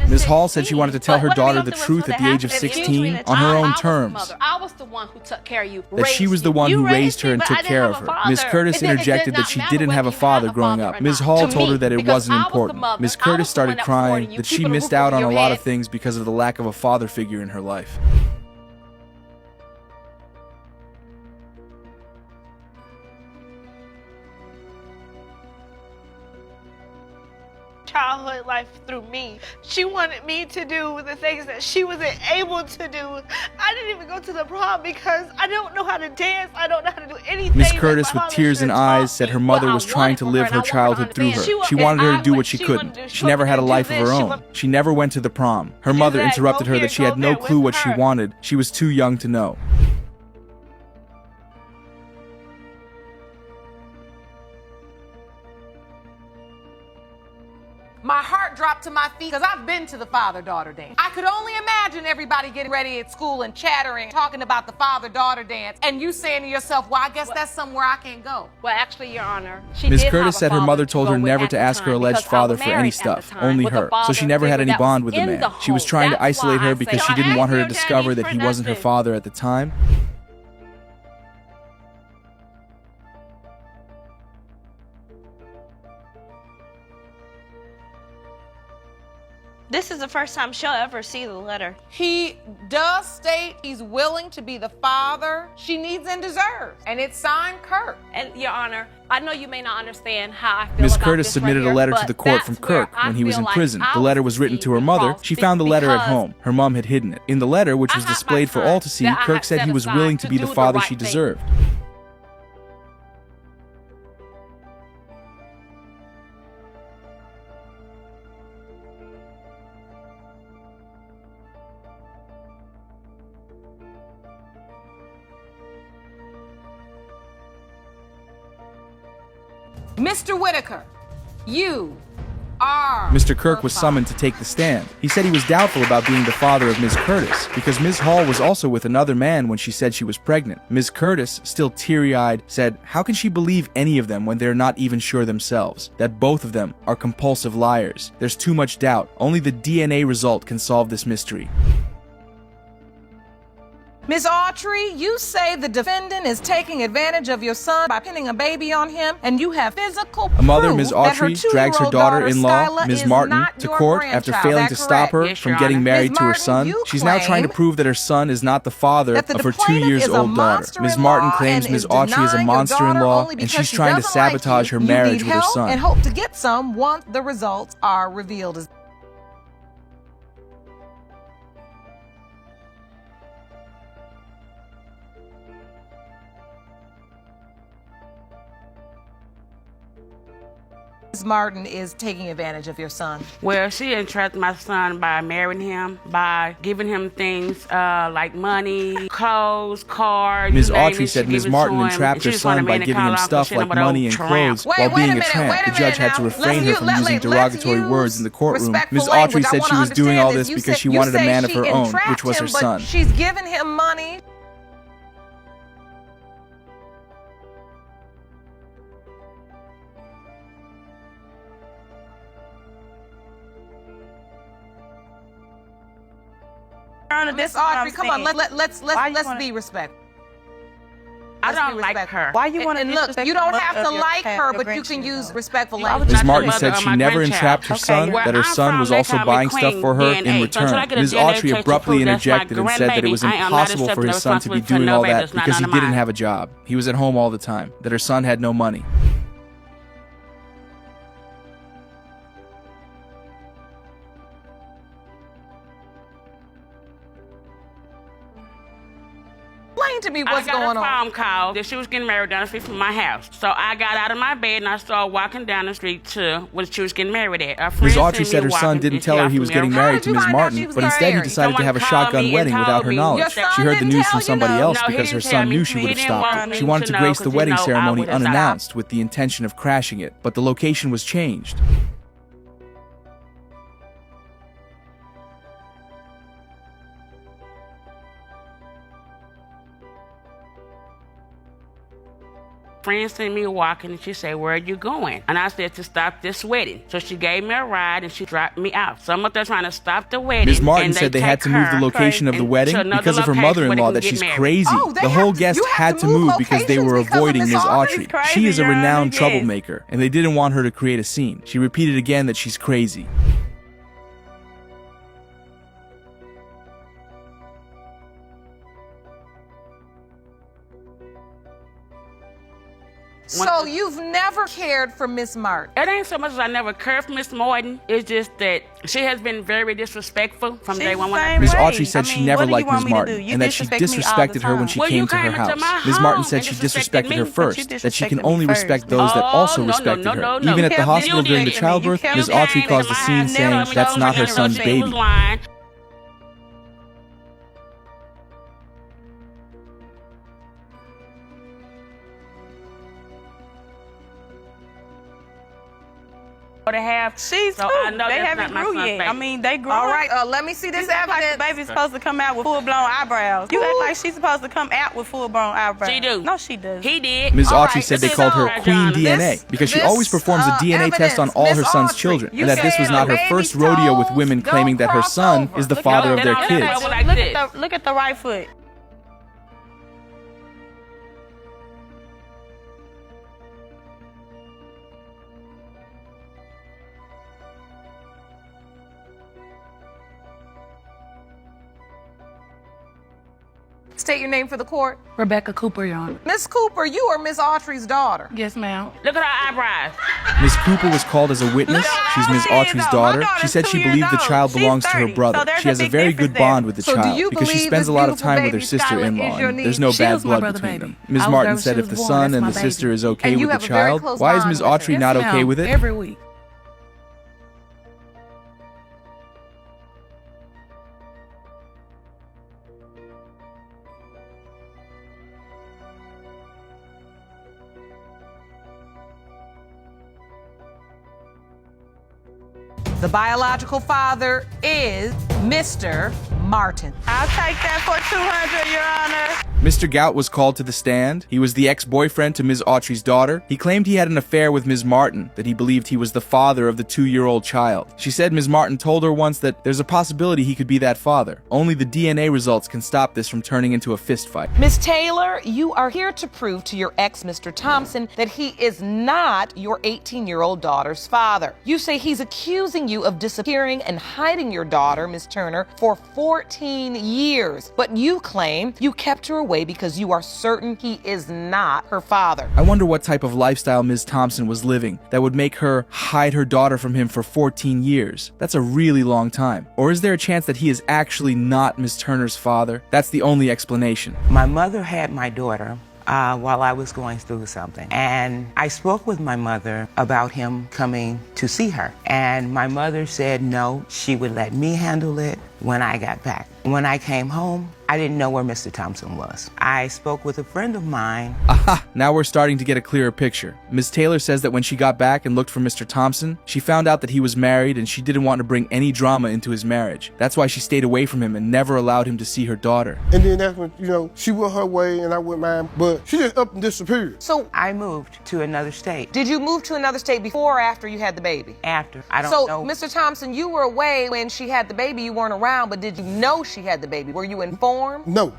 Ms. Hall said she wanted to tell her daughter the truth at the age of 16 on her own terms. I was the one who took care of you. That she was the one who raised her and took care of her. Ms. Curtis interjected that she didn't have a father growing up. Ms. Hall told her that it wasn't important. Ms. Curtis started crying that she missed out on a lot of things because of the lack of a father figure in her life. Childhood life through me. She wanted me to do the things that she wasn't able to do. I didn't even go to the prom because I don't know how to dance. I don't know how to do anything. Ms. Curtis, with tears in eyes, said her mother was trying to live her childhood through her. She wanted her to do what she couldn't. She never had a life of her own. She never went to the prom. Her mother interrupted her that she had no clue what she wanted. She was too young to know. My heart dropped to my feet because I've been to the father-daughter dance. I could only imagine everybody getting ready at school and chattering, talking about the father-daughter dance, and you saying to yourself, well, I guess that's somewhere I can't go. Well, actually, Your Honor, Ms. Curtis said her mother told her never to ask her alleged father for any stuff, only her, so she never had any bond with the man. She was trying to isolate her because she didn't want her to discover that he wasn't her father at the time. This is the first time she'll ever see the letter. He does state he's willing to be the father she needs and deserves, and it's signed Kirk. And Your Honor, I know you may not understand how I feel Ms. about Curtis this submitted right a letter here, to the but court from that's where Kirk when he was in feel prison. like The letter was written to her mother. She found the letter at home. Her mom had hidden it. In the letter, which was displayed for all to see, Kirk said he was willing to be the father she deserved. Mr. Whitaker, you are... Mr. Kirk was summoned to take the stand. He said he was doubtful about being the father of Ms. Curtis because Ms. Hall was also with another man when she said she was pregnant. Ms. Curtis, still teary-eyed, said, how can she believe any of them when they're not even sure themselves? That both of them are compulsive liars. There's too much doubt. Only the DNA result can solve this mystery. Ms. Autry, you say the defendant is taking advantage of your son by pinning a baby on him, and you have physical proof A mother, Ms. that her Autry, drags her 2-year-old daughter-in-law, Skyla Ms. is Martin, not to your court after grandchild. failing Is to that stop her correct? from Yes, getting Your married Honor. to her Ms. son. Martin, She's now trying to claim prove that her son is not the father that the of her plaintiff is a 2-year-old daughter. Ms. Martin claims Ms. Autry is a monster-in-law, and she's trying to sabotage her marriage with her son. And hope to get some once the results are revealed. Ms. Martin is taking advantage of your son. Well, she entrapped my son by marrying him, by giving him things like money, clothes, cars. Ms. Autry said Ms. Martin entrapped her son by giving him stuff like money and clothes while being a tramp. The judge had to refrain her from using derogatory words in the courtroom. Ms. Autry said she was doing all this because she wanted a man of her own, which was her son. She's giving him money. Miss Autry, come on, let's be respectful. I don't like her. Why you want to look? You don't have to like her, but you can use respectful language. Ms. Martin said she never entrapped her son, that her son was also buying stuff for her in return. Ms. Autry abruptly interjected and said that it was impossible for his son to be doing all that because he didn't have a job. He was at home all the time, that her son had no money. to me what's going on. I got a phone call that she was getting married down the street from my house. So I got out of my bed and I started walking down the street to where she was getting married at. Ms. Autry said her son didn't tell her he was getting married to Ms. Martin, but instead he decided to have a shotgun wedding without her knowledge. She heard the news from somebody else because her son knew she would have stopped it. She wanted to grace the wedding ceremony unannounced with the intention of crashing it, but the location was changed. Friend sent me walking and she said, "Where are you going?" And I said, "To stop this wedding." So she gave me a ride and she dropped me out. So I'm up there trying to stop the wedding. Ms. Martin said they had to move the location of the wedding because of her mother-in-law that she's crazy. The whole guest had to move because they were avoiding Ms. Autry. She is a renowned troublemaker and they didn't want her to create a scene. She repeated again that she's crazy. So you've never cared for Miss Martin? It ain't so much as I never cared for Miss Martin. It's just that she has been very disrespectful from day one. Ms. Autry said she never liked Ms. Martin and that she disrespected her when she came to her house. Ms. Martin said she disrespected her first, that she can only respect those that also respected her. Even at the hospital during the childbirth, Ms. Autry caused a scene saying that's not her son's baby. To have. She's so too. I know they that's haven't not grew my son's yet. baby. I mean, they grew. All right, let me see this evidence. Like the baby's supposed to come out with full-blown eyebrows. You act like she's supposed to come out with full-blown eyebrows. She do. No, she does. He did. Ms. Autry said they called her Queen DNA because she always performs a DNA test on all her son's children, and that this was not her first rodeo with women claiming that her son is the father of their kids. Look at the right foot. State your name for the court. Rebecca Cooper, Your Honor. Miss Cooper, you are Miss Autry's daughter. Yes, ma'am. Look at her eyebrows. Ms. Cooper was called as a witness. She's Ms. Autry's daughter. She said she believed the child belongs to her brother. She has a very good bond with the child because she spends a lot of time with her sister-in-law, and there's no bad blood between them. Ms. Martin said if the son and the sister is okay with the child, why is Ms. Autry not okay with it? Every week. The biological father is Mr. Martin. I'll take that for 200, Your Honor. Mr. Gout was called to the stand. He was the ex-boyfriend to Ms. Autry's daughter. He claimed he had an affair with Ms. Martin, that he believed he was the father of the 2-year-old child. She said Ms. Martin told her once that there's a possibility he could be that father. Only the DNA results can stop this from turning into a fist fight. Ms. Taylor, you are here to prove to your ex, Mr. Thompson, that he is not your 18-year-old daughter's father. You say he's accusing you of disappearing and hiding your daughter, Ms. Turner, for 14 years. But you claim you kept her away because you are certain he is not her father. I wonder what type of lifestyle Ms. Thompson was living that would make her hide her daughter from him for 14 years. That's a really long time. Or is there a chance that he is actually not Ms. Turner's father? That's the only explanation. My mother had my daughter while I was going through something. And I spoke with my mother about him coming to see her. And my mother said no, she would let me handle it when I got back. When I came home, I didn't know where Mr. Thompson was. I spoke with a friend of mine. Aha! Now we're starting to get a clearer picture. Ms. Taylor says that when she got back and looked for Mr. Thompson, she found out that he was married and she didn't want to bring any drama into his marriage. That's why she stayed away from him and never allowed him to see her daughter. And then that's when, she went her way and I went mine, but she just up and disappeared. So I moved to another state. Did you move to another state before or after you had the baby? After. I don't know. So, Mr. Thompson, you were away when she had the baby. You weren't around, but did you know she had the baby? Were you informed? No.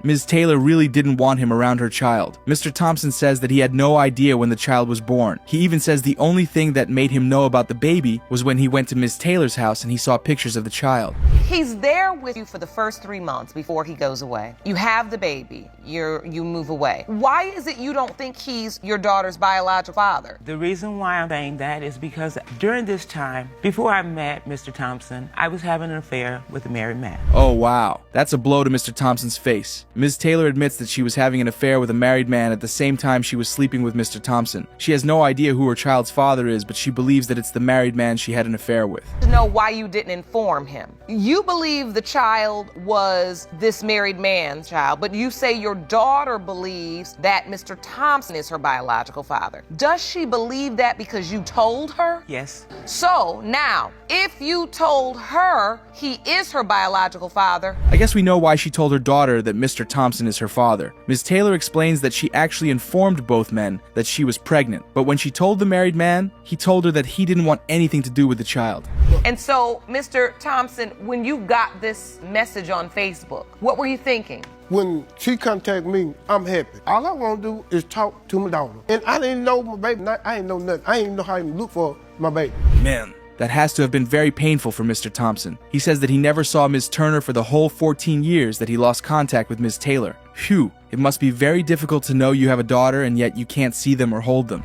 Ms. Taylor really didn't want him around her child. Mr. Thompson says that he had no idea when the child was born. He even says the only thing that made him know about the baby was when he went to Ms. Taylor's house and he saw pictures of the child. He's there with you for the first 3 months before he goes away. You have the baby. You move away. Why is it you don't think he's your daughter's biological father? The reason why I'm saying that is because during this time, before I met Mr. Thompson, I was having an affair with a married man. Oh wow, that's a blow to Mr. Thompson's face. Ms. Taylor admits that she was having an affair with a married man at the same time she was sleeping with Mr. Thompson. She has no idea who her child's father is, but she believes that it's the married man she had an affair with. To know why you didn't inform him. You believe the child was this married man's child, but you say your daughter believes that Mr. Thompson is her biological father. Does she believe that because you told her? Yes. So now, if you told her he is her biological father, I guess we know why she told her daughter that Mr. Thompson is her father. Ms. Taylor explains that she actually informed both men that she was pregnant, but when she told the married man, he told her that he didn't want anything to do with the child. And so, Mr. Thompson, when you got this message on Facebook, what were you thinking? When she contacted me, I'm happy. All I want to do is talk to my daughter. And I didn't know my baby. I didn't know nothing. I didn't even know how to look for my baby. Man, that has to have been very painful for Mr. Thompson. He says that he never saw Ms. Turner for the whole 14 years that he lost contact with Ms. Taylor. Phew, it must be very difficult to know you have a daughter and yet you can't see them or hold them.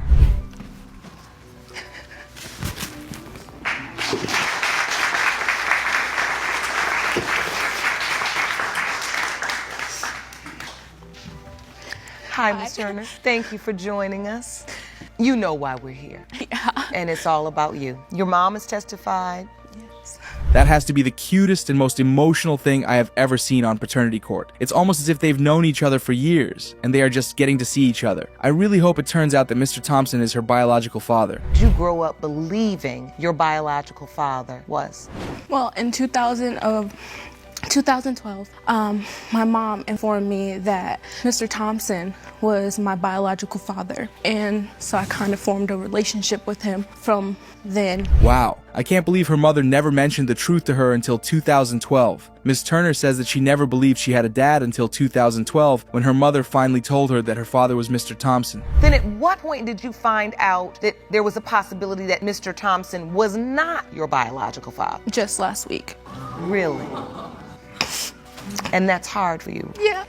Hi, Ms. Turner. Thank you for joining us. You know why we're here. Yeah. And it's all about you. Your mom has testified. Yes. That has to be the cutest and most emotional thing I have ever seen on paternity court. It's almost as if they've known each other for years, and they are just getting to see each other. I really hope it turns out that Mr. Thompson is her biological father. Did you grow up believing your biological father was? Well, in 2012, my mom informed me that Mr. Thompson was my biological father, and so I kind of formed a relationship with him from then. Wow, I can't believe her mother never mentioned the truth to her until 2012. Ms. Turner says that she never believed she had a dad until 2012, when her mother finally told her that her father was Mr. Thompson. Then at what point did you find out that there was a possibility that Mr. Thompson was not your biological father? Just last week. Really? And that's hard for you? Yeah.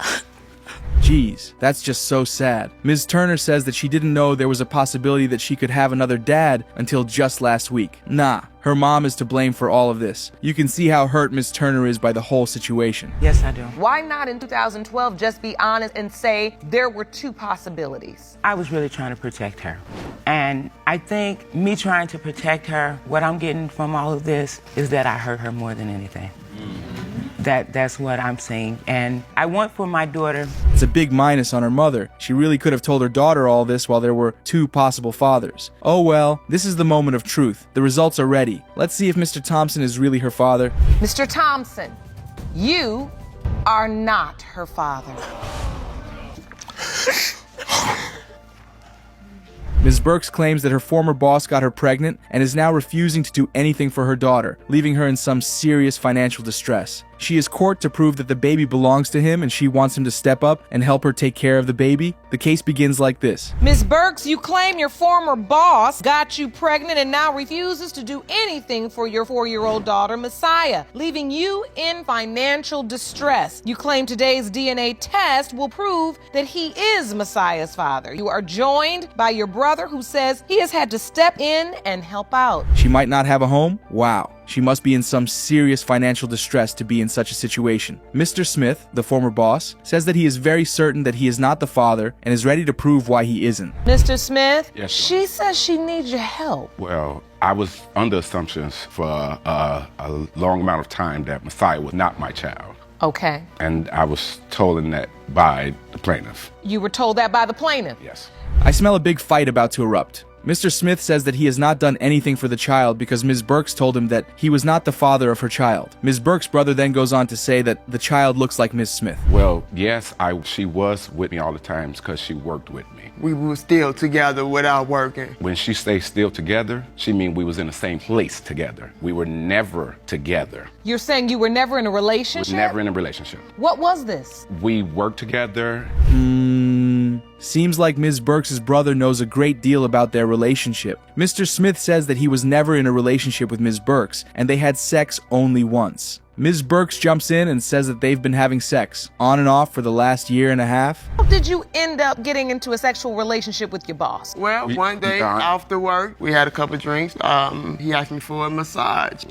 Geez, that's just so sad. Ms. Turner says that she didn't know there was a possibility that she could have another dad until just last week. Nah, her mom is to blame for all of this. You can see how hurt Ms. Turner is by the whole situation. Yes, I do. Why not in 2012 just be honest and say there were two possibilities? I was really trying to protect her. And I think me trying to protect her, what I'm getting from all of this is that I hurt her more than anything. That's what I'm saying. And I want for my daughter. It's a big minus on her mother. She really could have told her daughter all this while there were two possible fathers. Oh well, this is the moment of truth. The results are ready. Let's see if Mr. Thompson is really her father. Mr. Thompson, you are not her father. Ms. Burks claims that her former boss got her pregnant and is now refusing to do anything for her daughter, leaving her in some serious financial distress. She is court to prove that the baby belongs to him and she wants him to step up and help her take care of the baby. The case begins like this. Ms. Burks, you claim your former boss got you pregnant and now refuses to do anything for your 4-year-old daughter, Messiah, leaving you in financial distress. You claim today's DNA test will prove that he is Messiah's father. You are joined by your brother who says he has had to step in and help out. She might not have a home? Wow. She must be in some serious financial distress to be in such a situation. Mr. Smith, the former boss, says that he is very certain that he is not the father and is ready to prove why he isn't. Mr. Smith, yes, she says she needs your help. Well, I was under assumptions for a long amount of time that Messiah was not my child. Okay. And I was told that by the plaintiff. You were told that by the plaintiff? Yes. I smell a big fight about to erupt. Mr. Smith says that he has not done anything for the child because Ms. Burks told him that he was not the father of her child. Ms. Burks' brother then goes on to say that the child looks like Ms. Smith. Well, yes, she was with me all the times because she worked with me. We were still together without working. When she says still together, she means we was in the same place together. We were never together. You're saying you were never in a relationship? We were never in a relationship. What was this? We worked together. Seems like Ms. Burks' brother knows a great deal about their relationship. Mr. Smith says that he was never in a relationship with Ms. Burks, and they had sex only once. Ms. Burks jumps in and says that they've been having sex, on and off, for the last year and a half. How did you end up getting into a sexual relationship with your boss? Well, one day after work, we had a couple drinks. He asked me for a massage.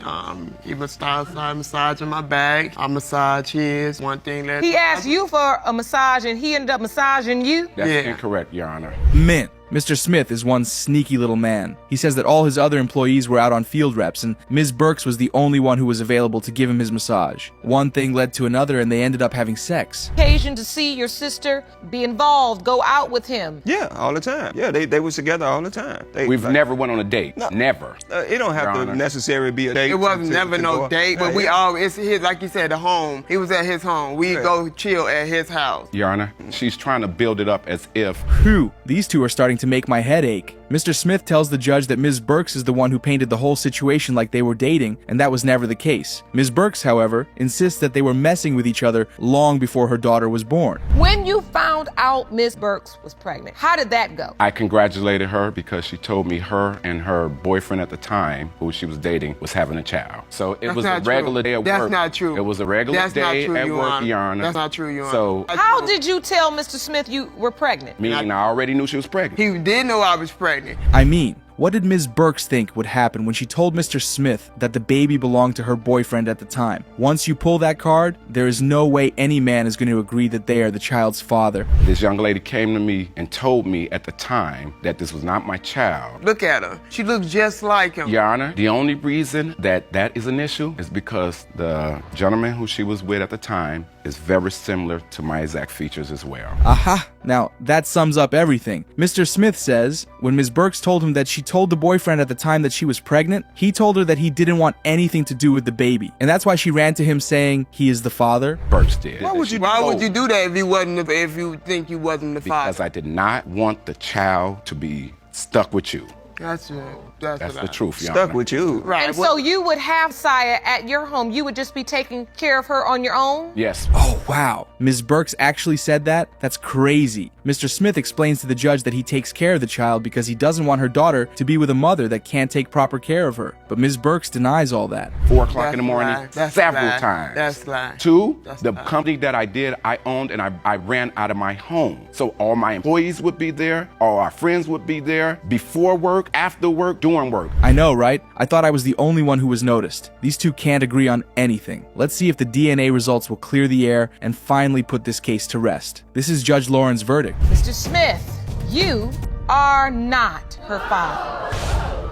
He started massaging my back. I massaged his. One thing that He asked you for a massage and he ended up massaging you? That's incorrect, Your Honor. Mint. Mr. Smith is one sneaky little man. He says that all his other employees were out on field reps and Ms. Burks was the only one who was available to give him his massage. One thing led to another and they ended up having sex. Occasion to see your sister, be involved, go out with him. Yeah, all the time. Yeah, they was together all the time. We've never went on a date. No. Never. It don't have to necessarily be a date. It wasn't never no date, but we all, it's his, like you said, the home. He was at his home. We go chill at his house. Your Honor, she's trying to build it up as if. Phew, these two are starting to make my head ache. Mr. Smith tells the judge that Ms. Burks is the one who painted the whole situation like they were dating, and that was never the case. Ms. Burks, however, insists that they were messing with each other long before her daughter was born. When you found out Ms. Burks was pregnant, how did that go? I congratulated her because she told me her and her boyfriend at the time, who she was dating, was having a child. So it was a regular day at work. That's not true. It was a regular day at work, Your Honor. That's not true, Your Honor. So how did you tell Mr. Smith you were pregnant? Meaning I already knew she was pregnant. He did know I was pregnant. I mean, what did Ms. Burks think would happen when she told Mr. Smith that the baby belonged to her boyfriend at the time? Once you pull that card, there is no way any man is going to agree that they are the child's father. This young lady came to me and told me at the time that this was not my child. Look at her. She looks just like him. Your Honor, the only reason that is an issue is because the gentleman who she was with at the time is very similar to my exact features as well. Aha! Now, that sums up everything. Mr. Smith says, when Ms. Burks told him that she told the boyfriend at the time that she was pregnant, he told her that he didn't want anything to do with the baby. And that's why she ran to him saying he is the father. Burks did. Why would you do that if you think you wasn't the father? Because I did not want the child to be stuck with you. That's the truth, Your Stuck Honor. with you. Right. And so you would have Saya at your home. You would just be taking care of her on your own? Yes. Oh, wow. Ms. Burks actually said that? That's crazy. Mr. Smith explains to the judge that he takes care of the child because he doesn't want her daughter to be with a mother that can't take proper care of her. But Ms. Burks denies all that. 4 o'clock in the morning, several times. That's lying. 2, the company that I owned, and I ran out of my home. So all my employees would be there, all our friends would be there, before work, after work, during work. I know, right? I thought I was the only one who was noticed. These two can't agree on anything. Let's see if the DNA results will clear the air and finally put this case to rest. This is Judge Lauren's verdict. Mr. Smith, you are not her father.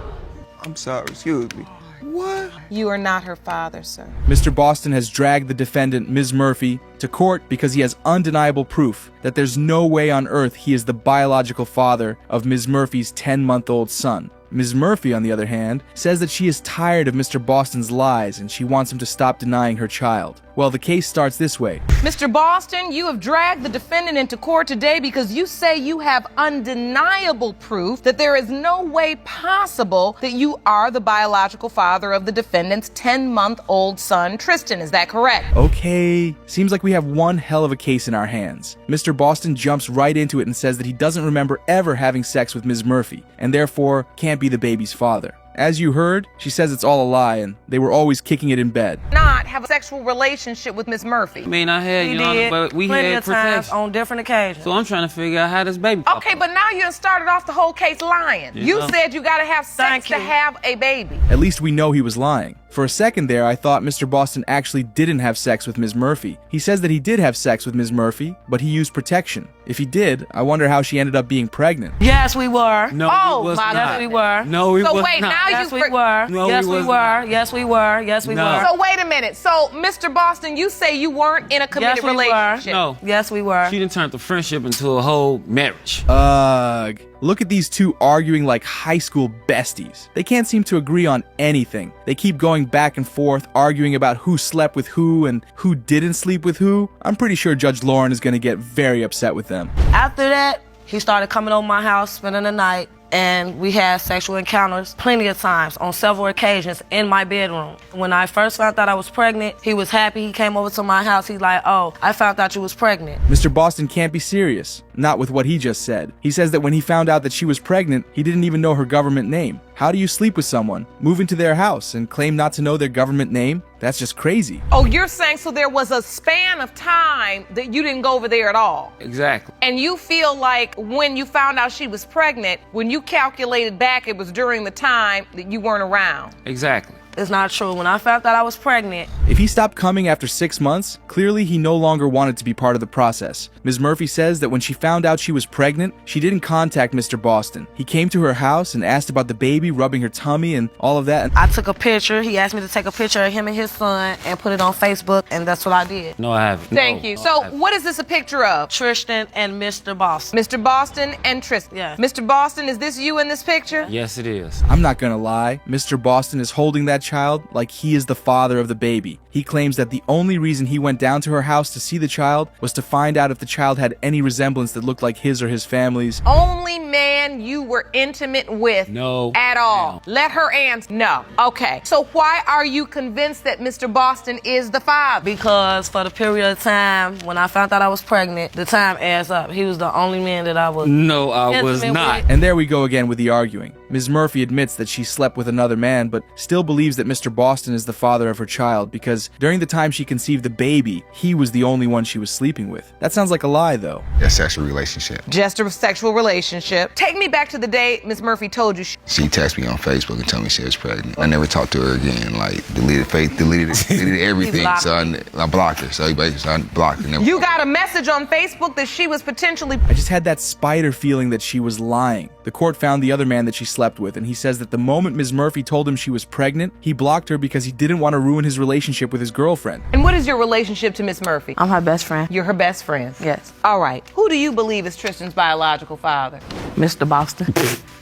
I'm sorry, excuse me. What? You are not her father, sir. Mr. Boston has dragged the defendant, Ms. Murphy, to court because he has undeniable proof that there's no way on earth he is the biological father of Ms. Murphy's 10-month-old son. Ms. Murphy, on the other hand, says that she is tired of Mr. Boston's lies and she wants him to stop denying her child. Well, the case starts this way. Mr. Boston, you have dragged the defendant into court today because you say you have undeniable proof that there is no way possible that you are the biological father of the defendant's 10-month-old son, Tristan. Is that correct? Okay, seems like we have one hell of a case in our hands. Mr. Boston jumps right into it and says that he doesn't remember ever having sex with Ms. Murphy, and therefore can't be the baby's father. As you heard, she says it's all a lie and they were always kicking it in bed. Not have a sexual relationship with Ms. Murphy. I mean, I had, Your Honor, but we plenty had of times protection. on different occasions. So I'm trying to figure out how this baby. Okay, but now you started off the whole case lying. Yeah. You said you gotta have sex to have a baby. At least we know he was lying. For a second there, I thought Mr. Boston actually didn't have sex with Ms. Murphy. He says that he did have sex with Ms. Murphy, but he used protection. If he did, I wonder how she ended up being pregnant. Yes, we were. No, Oh, we was my not. Yes, we were. No, we So was wait, not. now Yes, you we were. No, yes, we we was were. not. Yes, we were. Yes, we No. were. So wait a minute. So, Mr. Boston, you say you weren't in a committed Yes, we were. relationship. No. Yes, we were. She done turned the friendship into a whole marriage. Ugh. Look at these two arguing like high school besties. They can't seem to agree on anything. They keep going back and forth, arguing about who slept with who and who didn't sleep with who. I'm pretty sure Judge Lauren is going to get very upset with them. After that, he started coming over my house, spending the night, and we had sexual encounters plenty of times on several occasions in my bedroom. When I first found out I was pregnant, he was happy. He came over to my house. He's like, "Oh, I found out you was pregnant." Mr. Boston can't be serious. Not with what he just said. He says that when he found out that she was pregnant, he didn't even know her government name. How do you sleep with someone, move into their house, and claim not to know their government name? That's just crazy. Oh, you're saying so there was a span of time that you didn't go over there at all? Exactly. And you feel like when you found out she was pregnant, when you calculated back, it was during the time that you weren't around? Exactly. It's not true. When I found out I was pregnant. If he stopped coming after 6 months, clearly he no longer wanted to be part of the process. Ms. Murphy says that when she found out she was pregnant, she didn't contact Mr. Boston. He came to her house and asked about the baby, rubbing her tummy and all of that. I took a picture. He asked me to take a picture of him and his son and put it on Facebook, and that's what I did. No, I haven't. Thank you. So what is this a picture of? Tristan and Mr. Boston. Mr. Boston and Tristan. Yeah. Mr. Boston, is this you in this picture? Yes, it is. I'm not gonna lie, Mr. Boston is holding that child like he is the father of the baby. He claims that the only reason he went down to her house to see the child was to find out if the child had any resemblance that looked like his or his family's. Only man you were intimate with No. at all. Let her answer. No. Okay. So why are you convinced that Mr. Boston is the father? Because for the period of time when I found out I was pregnant, the time adds up. He was the only man that I was. No, I was intimate not. with. And there we go again with the arguing. Ms. Murphy admits that she slept with another man, but still believes that Mr. Boston is the father of her child because during the time she conceived the baby, he was the only one she was sleeping with. That sounds like a lie, though. A sexual relationship. Just a sexual relationship. Take me back to the day Ms. Murphy told you She texted me on Facebook and told me she was pregnant. I never talked to her again. Like deleted everything. So I blocked her. So basically, I blocked her. You got a message on Facebook that she was potentially. I just had that spider feeling that she was lying. The court found the other man that she slept with, and he says that the moment Ms. Murphy told him she was pregnant, he blocked her because he didn't want to ruin his relationship with his girlfriend. And what is your relationship to Ms. Murphy? I'm her best friend. You're her best friend? Yes. All right. Who do you believe is Tristan's biological father? Mr. Boston.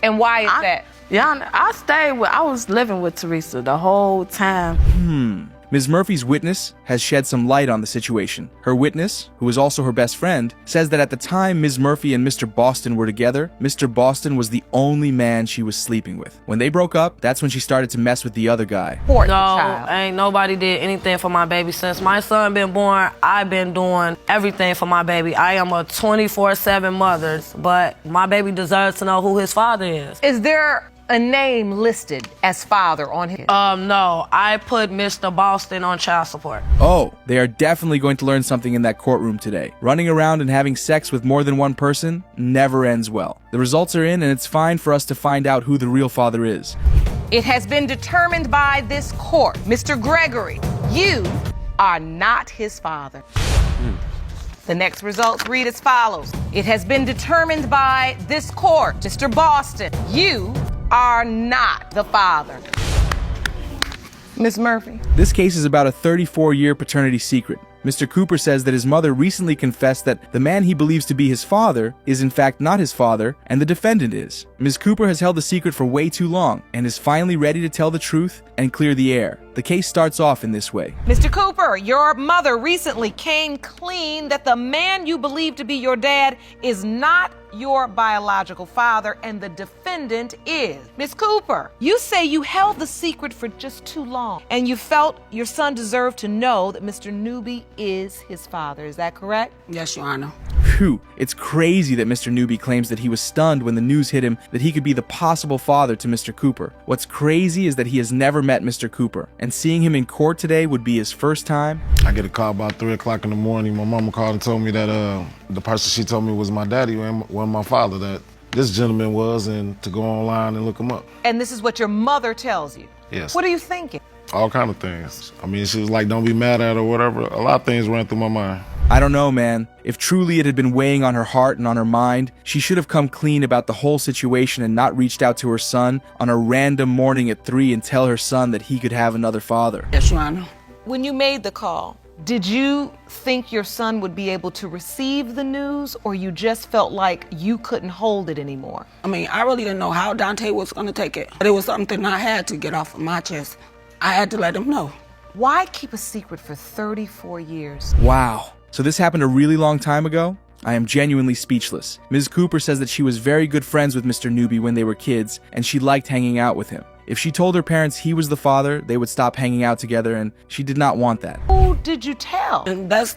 And why is that? Yeah, I was living with Teresa the whole time. Ms. Murphy's witness has shed some light on the situation. Her witness, who is also her best friend, says that at the time Ms. Murphy and Mr. Boston were together, Mr. Boston was the only man she was sleeping with. When they broke up, that's when she started to mess with the other guy. No, ain't nobody did anything for my baby. Since my son been born, I've been doing everything for my baby. I am a 24/7 mother, but my baby deserves to know who his father is. Is there a name listed as father on his? No, I put Mr. Boston on child support. Oh, they are definitely going to learn something in that courtroom today. Running around and having sex with more than one person never ends well. The results are in, and it's fine for us to find out who the real father is. It has been determined by this court, Mr. Gregory, you are not his father. The next results read as follows. It has been determined by this court, Mr. Boston, you are not the father. Ms. Murphy. This case is about a 34-year paternity secret. Mr. Cooper says that his mother recently confessed that the man he believes to be his father is in fact not his father, and the defendant is. Ms. Cooper has held the secret for way too long and is finally ready to tell the truth and clear the air. The case starts off in this way. Mr. Cooper, your mother recently came clean that the man you believe to be your dad is not your biological father and the defendant is. Ms. Cooper, you say you held the secret for just too long and you felt your son deserved to know that Mr. Newby is his father. Is that correct? Yes, Your Honor. Phew, it's crazy that Mr. Newby claims that he was stunned when the news hit him that he could be the possible father to Mr. Cooper. What's crazy is that he has never met Mr. Cooper, and seeing him in court today would be his first time. I get a call about 3 o'clock in the morning. My mama called and told me that the person she told me was my daddy wasn't my father, that this gentleman was, and to go online and look him up. And this is what your mother tells you? Yes. What are you thinking? All kind of things. I mean, she was like, don't be mad at her or whatever. A lot of things ran through my mind. I don't know, man. If truly it had been weighing on her heart and on her mind, she should have come clean about the whole situation and not reached out to her son on a random morning at 3 and tell her son that he could have another father. Yes, Your Honor. When you made the call, did you think your son would be able to receive the news, or you just felt like you couldn't hold it anymore? I mean, I really didn't know how Dante was going to take it. But it was something I had to get off of my chest. I had to let him know. Why keep a secret for 34 years? Wow. So this happened a really long time ago? I am genuinely speechless. Ms. Cooper says that she was very good friends with Mr. Newby when they were kids, and she liked hanging out with him. If she told her parents he was the father, they would stop hanging out together, and she did not want that. Who did you tell? And that's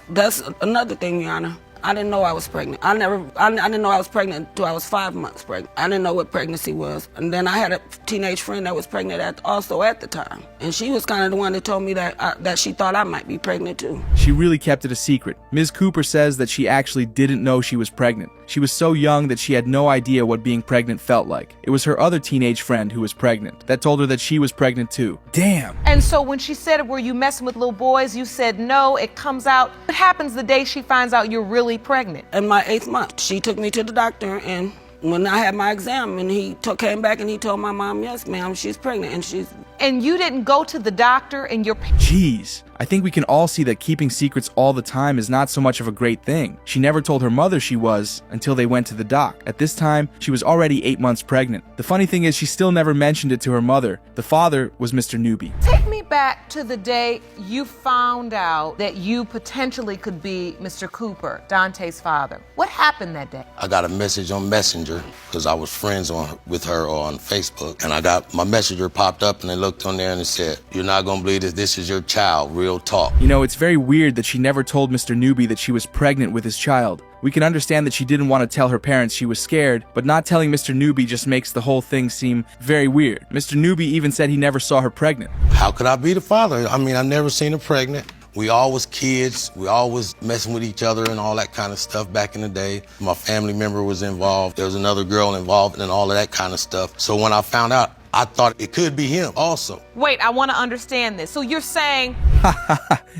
another thing, Your Honor. I didn't know I was pregnant. I didn't know I was pregnant until I was 5 months pregnant. I didn't know what pregnancy was. And then I had a teenage friend that was pregnant also at the time. And she was kind of the one that told me that she thought I might be pregnant too. She really kept it a secret. Ms. Cooper says that she actually didn't know she was pregnant. She was so young that she had no idea what being pregnant felt like. It was her other teenage friend who was pregnant that told her that she was pregnant too. Damn. And so when she said, were you messing with little boys? You said no, it comes out. What happens the day she finds out you're really pregnant? In my 8th month, she took me to the doctor, and when I had my exam, and he came back and he told my mom, yes, ma'am, she's pregnant, And you didn't go to the doctor and your... Jeez. I think we can all see that keeping secrets all the time is not so much of a great thing. She never told her mother she was until they went to the doc. At this time, she was already 8 months pregnant. The funny thing is she still never mentioned it to her mother. The father was Mr. Newby. Take me back to the day you found out that you potentially could be Mr. Cooper, Dante's father. What happened that day? I got a message on Messenger because I was friends with her on Facebook, and I got my messenger popped up, and I looked on there and it said, "You're not gonna believe this. This is your child. Real talk." You know, it's very weird that she never told Mr. Newby that she was pregnant with his child. We can understand that she didn't want to tell her parents she was scared, but not telling Mr. Newby just makes the whole thing seem very weird. Mr. Newby even said he never saw her pregnant. How could I be the father? I mean, I never seen her pregnant. We all was kids. We all was messing with each other and all that kind of stuff back in the day. My family member was involved. There was another girl involved and all of that kind of stuff. So when I found out, I thought it could be him also. Wait, I want to understand this. So you're saying...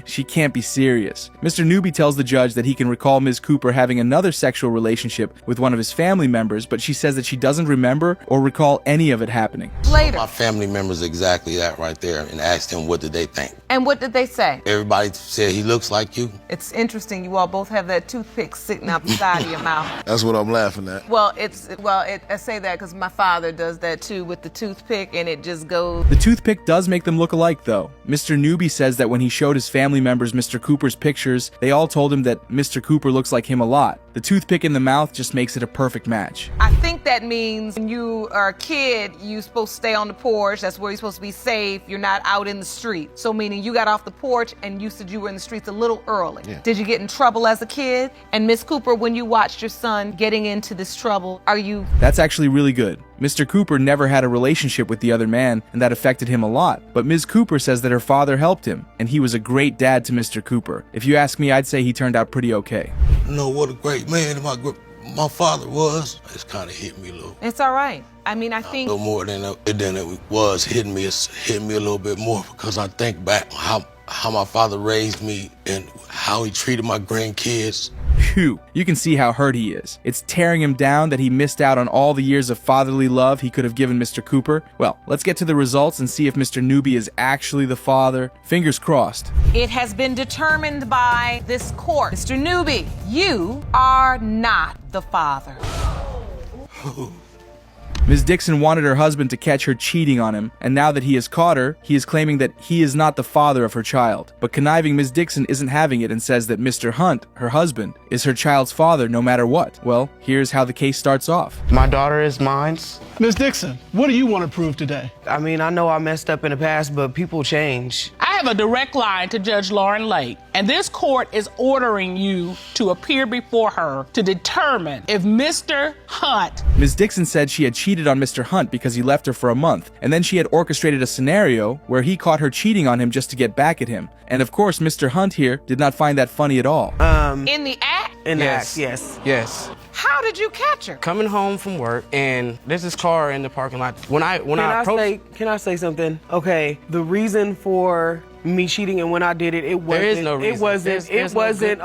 She can't be serious. Mr. Newby tells the judge that he can recall Ms. Cooper having another sexual relationship with one of his family members, but she says that she doesn't remember or recall any of it happening. Later. My family members exactly that right there, and asked them what did they think. And what did they say? Everybody said he looks like you. It's interesting. You all both have that toothpick sitting out the side of your mouth. That's what I'm laughing at. Well, I say that because my father does that too with the toothpick, and it just goes. The toothpick does make them look alike, though. Mr. Newby says that when he showed his family members Mr. Cooper's pictures, they all told him that Mr. Cooper looks like him a lot. The toothpick in the mouth just makes it a perfect match. I think that means when you are a kid, you're supposed to stay on the porch. That's where you're supposed to be safe. You're not out in the street. So meaning you got off the porch and you said you were in the streets a little early. Yeah. Did you get in trouble as a kid? And Miss Cooper, when you watched your son getting into this trouble, are you... That's actually really good. Mr. Cooper never had a relationship with the other man, and that affected him a lot. But Ms. Cooper says that her father helped him, and he was a great dad to Mr. Cooper. If you ask me, I'd say he turned out pretty okay. You know what a great man my father was. It's kind of hit me a little. It's all right. I mean, I think... A little more than it was hitting me. It's hit me a little bit more because I think back how my father raised me and how he treated my grandkids. Phew, you can see how hurt he is. It's tearing him down that he missed out on all the years of fatherly love he could have given Mr. Cooper. Well, let's get to the results and see if Mr. Newby is actually the father. Fingers crossed. It has been determined by this court. Mr. Newby, you are not the father. Ms. Dixon wanted her husband to catch her cheating on him, and now that he has caught her, he is claiming that he is not the father of her child. But conniving Ms. Dixon isn't having it and says that Mr. Hunt, her husband, is her child's father no matter what. Well, here's how the case starts off. My daughter is mine. Ms. Dixon, what do you want to prove today? I mean, I know I messed up in the past, but people change. I have a direct line to Judge Lauren Lake, and this court is ordering you to appear before her to determine if Mr. Hunt... Ms. Dixon said she had cheated on Mr. Hunt because he left her for a month, and then she had orchestrated a scenario where he caught her cheating on him just to get back at him. And of course, Mr. Hunt here did not find that funny at all. In the act? In the act, yes. Yes. How did you catch her? Coming home from work, and there's this car in the parking lot. Can I say something? Okay, the reason for me cheating and when I did it, it wasn't. There is no reason.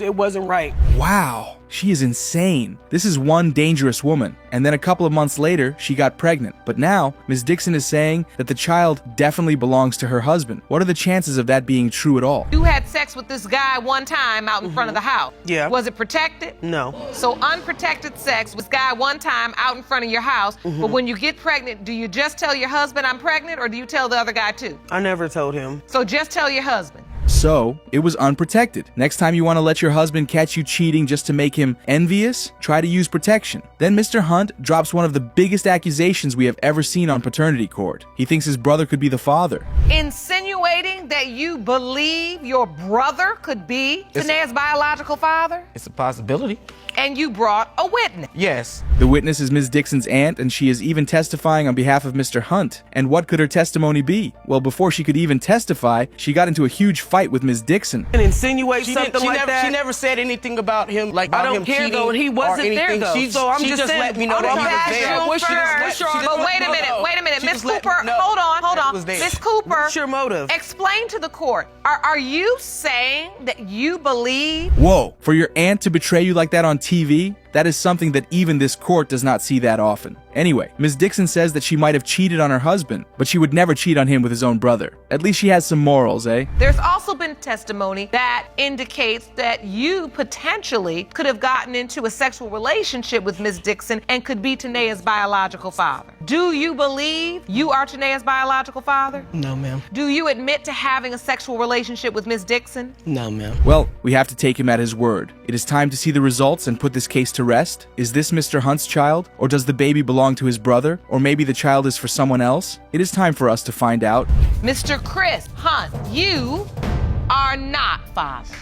It wasn't right. Wow, she is insane. This is one dangerous woman. And then a couple of months later, she got pregnant. But now, Ms. Dixon is saying that the child definitely belongs to her husband. What are the chances of that being true at all? You had sex with this guy one time out in front of the house. Yeah. Was it protected? No. So unprotected sex with this guy one time out in front of your house, but when you get pregnant, do you just tell your husband I'm pregnant, or do you tell the other guy too? I never told him. So just tell your husband. So, it was unprotected. Next time you want to let your husband catch you cheating just to make him envious, try to use protection. Then Mr. Hunt drops one of the biggest accusations we have ever seen on paternity court. He thinks his brother could be the father. Insinuating that you believe your brother could be Tanae's biological father? It's a possibility. And you brought a witness. Yes. The witness is Ms. Dixon's aunt, and she is even testifying on behalf of Mr. Hunt. And what could her testimony be? Well, before she could even testify, she got into a huge fight with Ms. Dixon. And insinuate She something like never, that. She never said anything about him, like I about don't him care, cheating though, and he wasn't or there, anything. though. So I'm She just just saying, let me know I'm that he was past there. you What's your- first. what's your- But wait a minute, She Miss just let Cooper, me know hold that on. was there. Miss Cooper, What's your motive? explain to the court, are you saying that you believe? Whoa, for your aunt to betray you like that on TV? That is something that even this court does not see that often. Anyway, Ms. Dixon says that she might have cheated on her husband, but she would never cheat on him with his own brother. At least she has some morals, eh? There's also been testimony that indicates that you potentially could have gotten into a sexual relationship with Ms. Dixon and could be Tanae's biological father. Do you believe you are Tanae's biological father? No, ma'am. Do you admit to having a sexual relationship with Ms. Dixon? No, ma'am. Well, we have to take him at his word. It is time to see the results and put this case to rest. Is this Mr. Hunt's child? Or does the baby belong to his brother? Or maybe the child is for someone else? It is time for us to find out. Mr. Chris Hunt, you are not father.